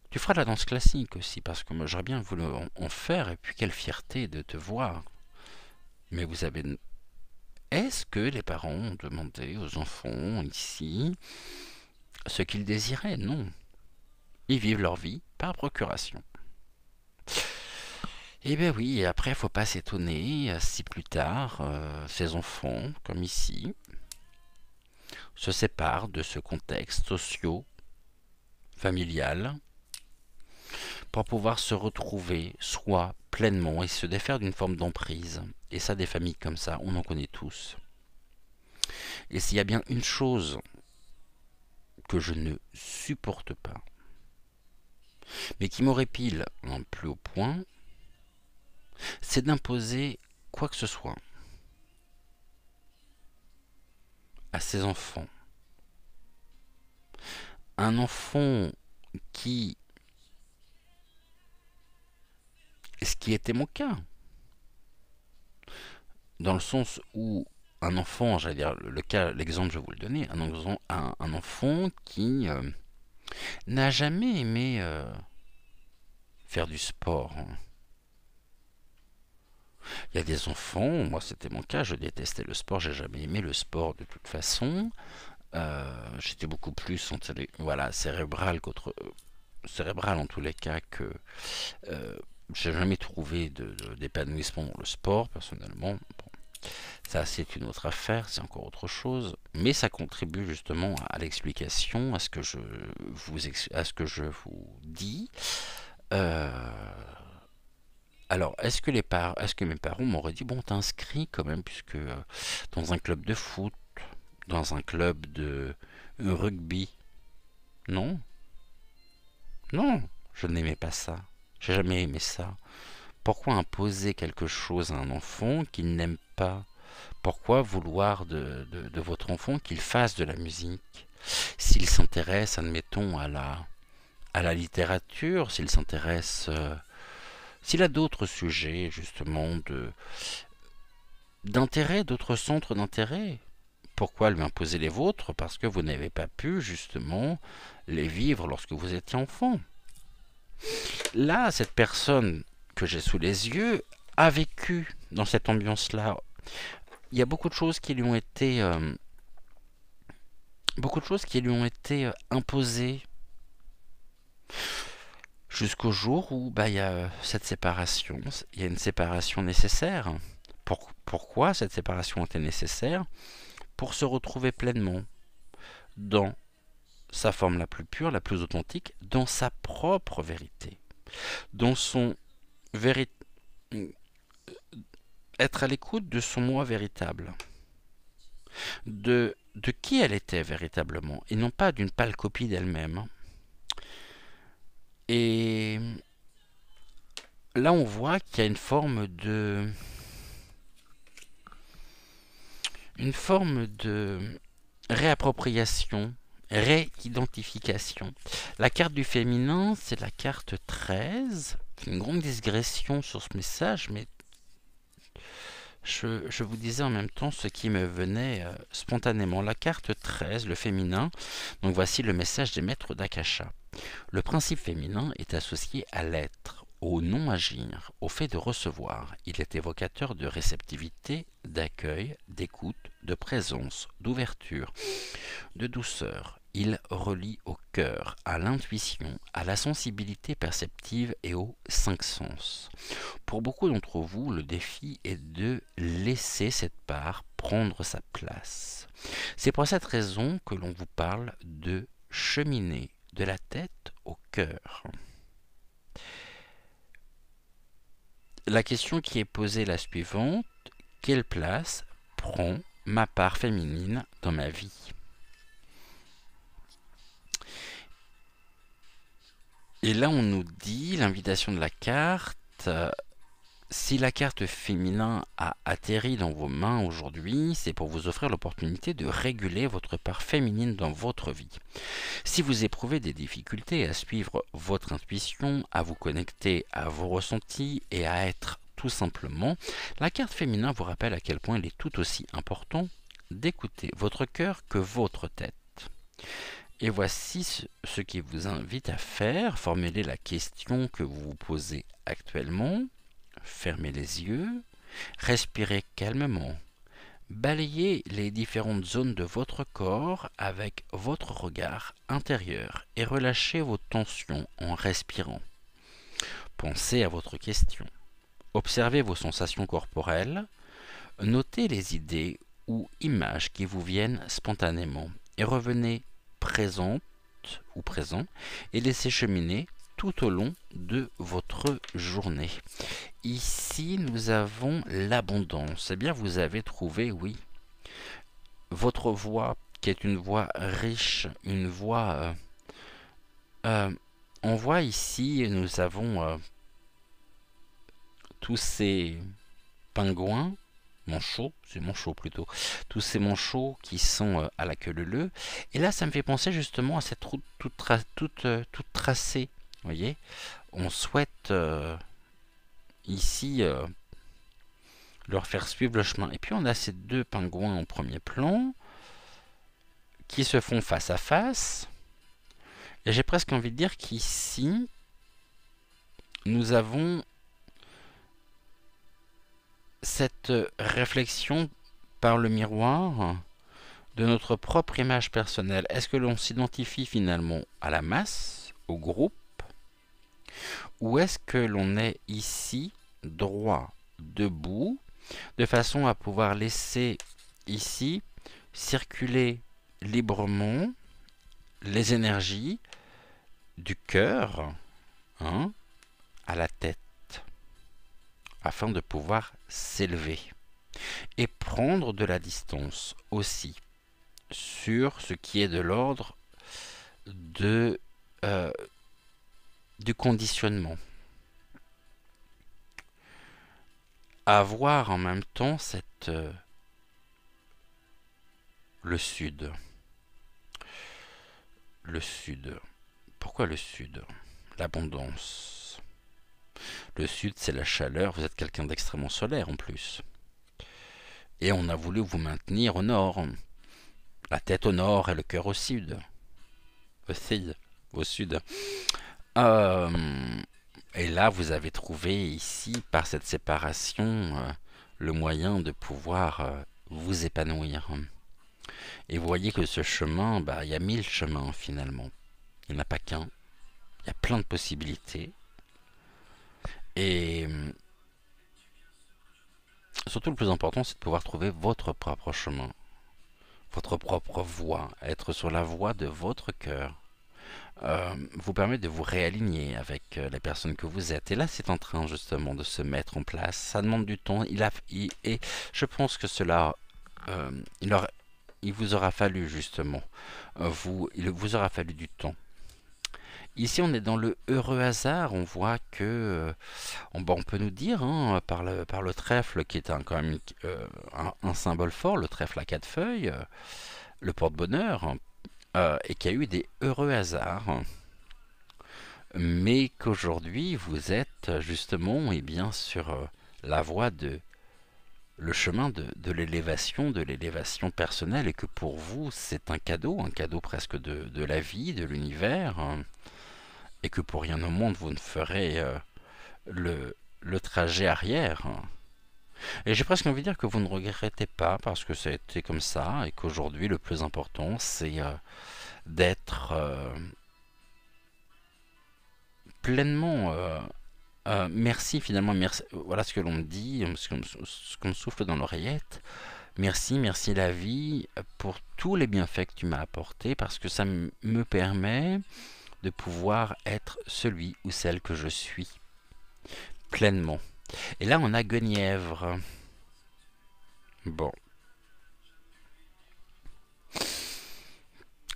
A: tu feras de la danse classique aussi, parce que moi j'aurais bien voulu en faire, et puis quelle fierté de te voir. Mais vous avez... Est-ce que les parents ont demandé aux enfants ici ce qu'ils désiraient? Non. Ils vivent leur vie par procuration. Eh bien oui, et après, il ne faut pas s'étonner si plus tard, ces enfants, comme ici, se séparent de ce contexte socio-familial pour pouvoir se retrouver soi pleinement et se défaire d'une forme d'emprise. Et ça, des familles comme ça, on en connaît tous. Et s'il y a bien une chose que je ne supporte pas, mais qui m'horripile un plus haut point, c'est d'imposer quoi que ce soit à ses enfants. Un enfant qui, ce qui était mon cas, dans le sens où un enfant, j'allais dire l'exemple, je vais vous le donner, un enfant qui n'a jamais aimé faire du sport. Il y a des enfants, moi c'était mon cas, je détestais le sport, j'ai jamais aimé le sport de toute façon. J'étais beaucoup plus voilà, cérébral en tous les cas que j'ai jamais trouvé d'épanouissement dans le sport personnellement. Bon, ça c'est une autre affaire, c'est encore autre chose, mais ça contribue justement à l'explication, à ce que je vous dis. Euh, alors, est-ce que mes parents m'auraient dit, bon, t'inscris quand même, puisque dans un club de foot, dans un club de rugby? Non, non, je n'aimais pas ça. J'ai jamais aimé ça. Pourquoi imposer quelque chose à un enfant qu'il n'aime pas? Pourquoi vouloir de votre enfant qu'il fasse de la musique? S'il s'intéresse, admettons, à la littérature, s'il a d'autres sujets, justement, d'intérêt, d'autres centres d'intérêt, pourquoi lui imposer les vôtres? Parce que vous n'avez pas pu, justement, les vivre lorsque vous étiez enfant. Là, cette personne que j'ai sous les yeux a vécu dans cette ambiance-là. Il y a beaucoup de choses qui lui ont été, imposées jusqu'au jour où il y a cette séparation. Il y a une séparation nécessaire. Pourquoi cette séparation était nécessaire? Pour se retrouver pleinement dans sa forme la plus pure, la plus authentique, dans sa propre vérité, dans son être à l'écoute de son moi véritable, de qui elle était véritablement, et non pas d'une pâle copie d'elle-même. Et là, on voit qu'il y a une forme de réappropriation, réidentification. La carte du féminin, c'est la carte 13. Une grande digression sur ce message, mais je vous disais en même temps ce qui me venait spontanément. La carte 13, le féminin. Donc voici le message des maîtres d'Akasha. Le principe féminin est associé à l'être, au non-agir, au fait de recevoir. Il est évocateur de réceptivité, d'accueil, d'écoute, de présence, d'ouverture, de douceur. Il relie au cœur, à l'intuition, à la sensibilité perceptive et aux cinq sens. Pour beaucoup d'entre vous, le défi est de laisser cette part prendre sa place. C'est pour cette raison que l'on vous parle de cheminer de la tête au cœur. La question qui est posée est la suivante: quelle place prend ma part féminine dans ma vie? Et là, on nous dit, l'invitation de la carte, si la carte féminin a atterri dans vos mains aujourd'hui, c'est pour vous offrir l'opportunité de réguler votre part féminine dans votre vie. Si vous éprouvez des difficultés à suivre votre intuition, à vous connecter à vos ressentis et à être tout simplement, la carte féminin vous rappelle à quel point il est tout aussi important d'écouter votre cœur que votre tête. Et voici ce qui vous invite à faire. Formulez la question que vous vous posez actuellement. Fermez les yeux. Respirez calmement. Balayez les différentes zones de votre corps avec votre regard intérieur et relâchez vos tensions en respirant. Pensez à votre question. Observez vos sensations corporelles. Notez les idées ou images qui vous viennent spontanément et revenez présente ou présent et laissez cheminer tout au long de votre journée. Ici, nous avons l'abondance. Eh bien, vous avez trouvé, oui, votre voix, qui est une voix riche, une voix... on voit ici, nous avons tous ces pingouins, manchots, c'est manchots plutôt, tous ces manchots qui sont à la queue leu-leu. Et là, ça me fait penser justement à cette route toute tracée. Vous voyez, on souhaite ici leur faire suivre le chemin. Et puis on a ces deux pingouins en premier plan qui se font face à face. Et j'ai presque envie de dire qu'ici, nous avons cette réflexion par le miroir de notre propre image personnelle. Est-ce que l'on s'identifie finalement à la masse, au groupe, ou est-ce que l'on est ici, droit, debout, de façon à pouvoir laisser ici circuler librement les énergies du cœur à la tête, afin de pouvoir s'élever et prendre de la distance aussi sur ce qui est de l'ordre de du conditionnement. Avoir en même temps cette le sud. Le sud. Pourquoi le sud? L'abondance. Le sud, c'est la chaleur. Vous êtes quelqu'un d'extrêmement solaire en plus. Et on a voulu vous maintenir au nord. La tête au nord et le cœur au sud. Au sud. Et là, vous avez trouvé ici, par cette séparation, le moyen de pouvoir vous épanouir. Et vous voyez que ce chemin, il y a 1000 chemins finalement. Il n'y en a pas qu'un. Il y a plein de possibilités. Et surtout, le plus important, c'est de pouvoir trouver votre propre chemin, votre propre voie, être sur la voie de votre cœur. Vous permet de vous réaligner avec la personne que vous êtes. Et là, c'est en train justement de se mettre en place. Ça demande du temps. Et je pense que cela, il vous aura fallu justement, il vous aura fallu du temps. Ici, on est dans le heureux hasard. On voit que, on peut nous dire, par le trèfle, qui est quand même un symbole fort, le trèfle à 4 feuilles, le porte-bonheur, et qu'il y a eu des heureux hasards, mais qu'aujourd'hui, vous êtes justement sur la voie le chemin de l'élévation personnelle, et que pour vous, c'est un cadeau presque de la vie, de l'univers, et que pour rien au monde, vous ne ferez le trajet arrière. Et j'ai presque envie de dire que vous ne regrettez pas, parce que ça a été comme ça, et qu'aujourd'hui, le plus important, c'est d'être pleinement... merci finalement, merci, voilà ce que l'on me dit, ce qu'on me souffle dans l'oreillette. Merci la vie pour tous les bienfaits que tu m'as apportés, parce que ça me permet de pouvoir être celui ou celle que je suis pleinement. Et là, on a Guenièvre. Bon.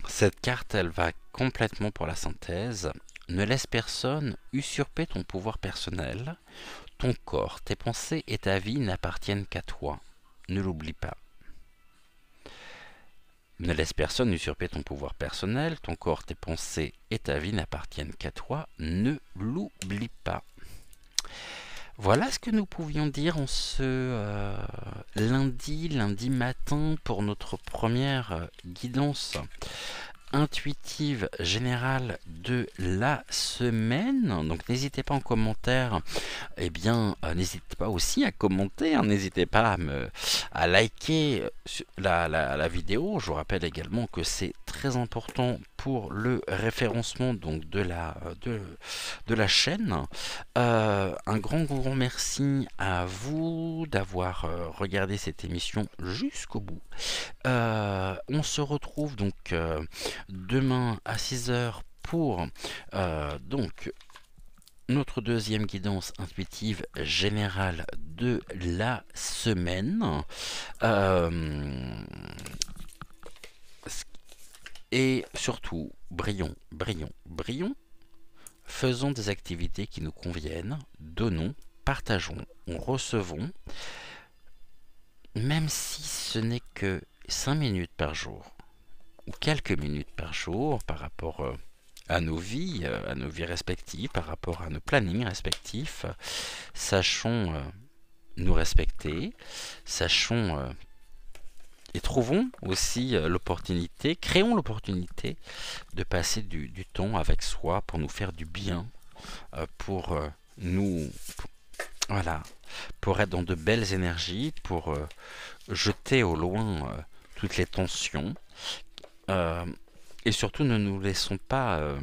A: Cette carte, elle va complètement pour la synthèse. Ne laisse personne usurper ton pouvoir personnel. Ton corps, tes pensées et ta vie n'appartiennent qu'à toi. Ne l'oublie pas. Ne laisse personne usurper ton pouvoir personnel. Ton corps, tes pensées et ta vie n'appartiennent qu'à toi. Ne l'oublie pas. Voilà ce que nous pouvions dire en ce lundi matin pour notre première guidance intuitive générale de la semaine. Donc n'hésitez pas en commentaire, n'hésitez pas aussi à commenter, n'hésitez pas à liker la vidéo. Je vous rappelle également que c'est très important pour le référencement donc de la chaîne. Un grand merci à vous d'avoir regardé cette émission jusqu'au bout. On se retrouve donc demain à 6 h pour notre deuxième guidance intuitive générale de la semaine. Et surtout, brillons, brillons, brillons. Faisons des activités qui nous conviennent, donnons, partageons, recevons, même si ce n'est que 5 minutes par jour, ou quelques minutes par jour par rapport à nos vies respectives, par rapport à nos plannings respectifs. Sachons nous respecter, sachons et trouvons aussi l'opportunité, créons l'opportunité de passer du temps avec soi pour nous faire du bien, pour nous, voilà, pour être dans de belles énergies, pour jeter au loin toutes les tensions. Et surtout, ne nous laissons pas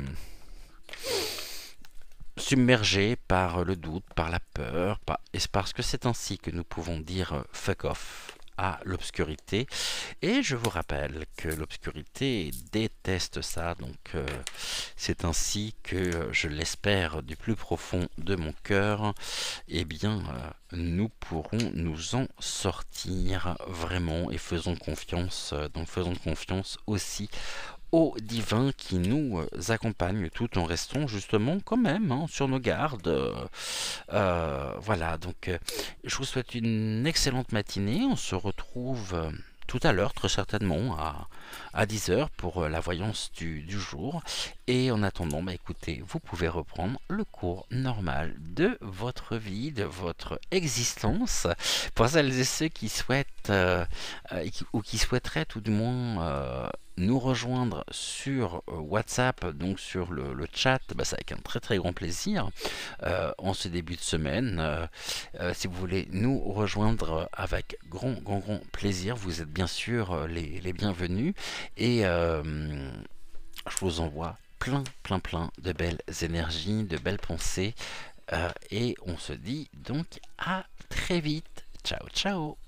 A: submergés par le doute, par la peur, et c'est parce que c'est ainsi que nous pouvons dire fuck off à l'obscurité. Et je vous rappelle que l'obscurité déteste ça, donc c'est ainsi que je l'espère du plus profond de mon cœur, eh bien nous pourrons nous en sortir vraiment, et faisons confiance, donc faisons confiance aussi au divin qui nous accompagne tout en restant justement quand même sur nos gardes. Voilà, donc je vous souhaite une excellente matinée. On se retrouve tout à l'heure, très certainement, à 10 heures pour la voyance du jour. Et en attendant, bah, écoutez, vous pouvez reprendre le cours normal de votre vie, de votre existence. Pour celles et ceux qui souhaitent, ou qui souhaiteraient tout du moins nous rejoindre sur WhatsApp, donc sur le chat, bah, c'est avec un très très grand plaisir en ce début de semaine. Si vous voulez nous rejoindre avec grand plaisir, vous êtes bien sûr les bienvenus, et je vous envoie plein de belles énergies, de belles pensées, et on se dit donc à très vite. Ciao ciao.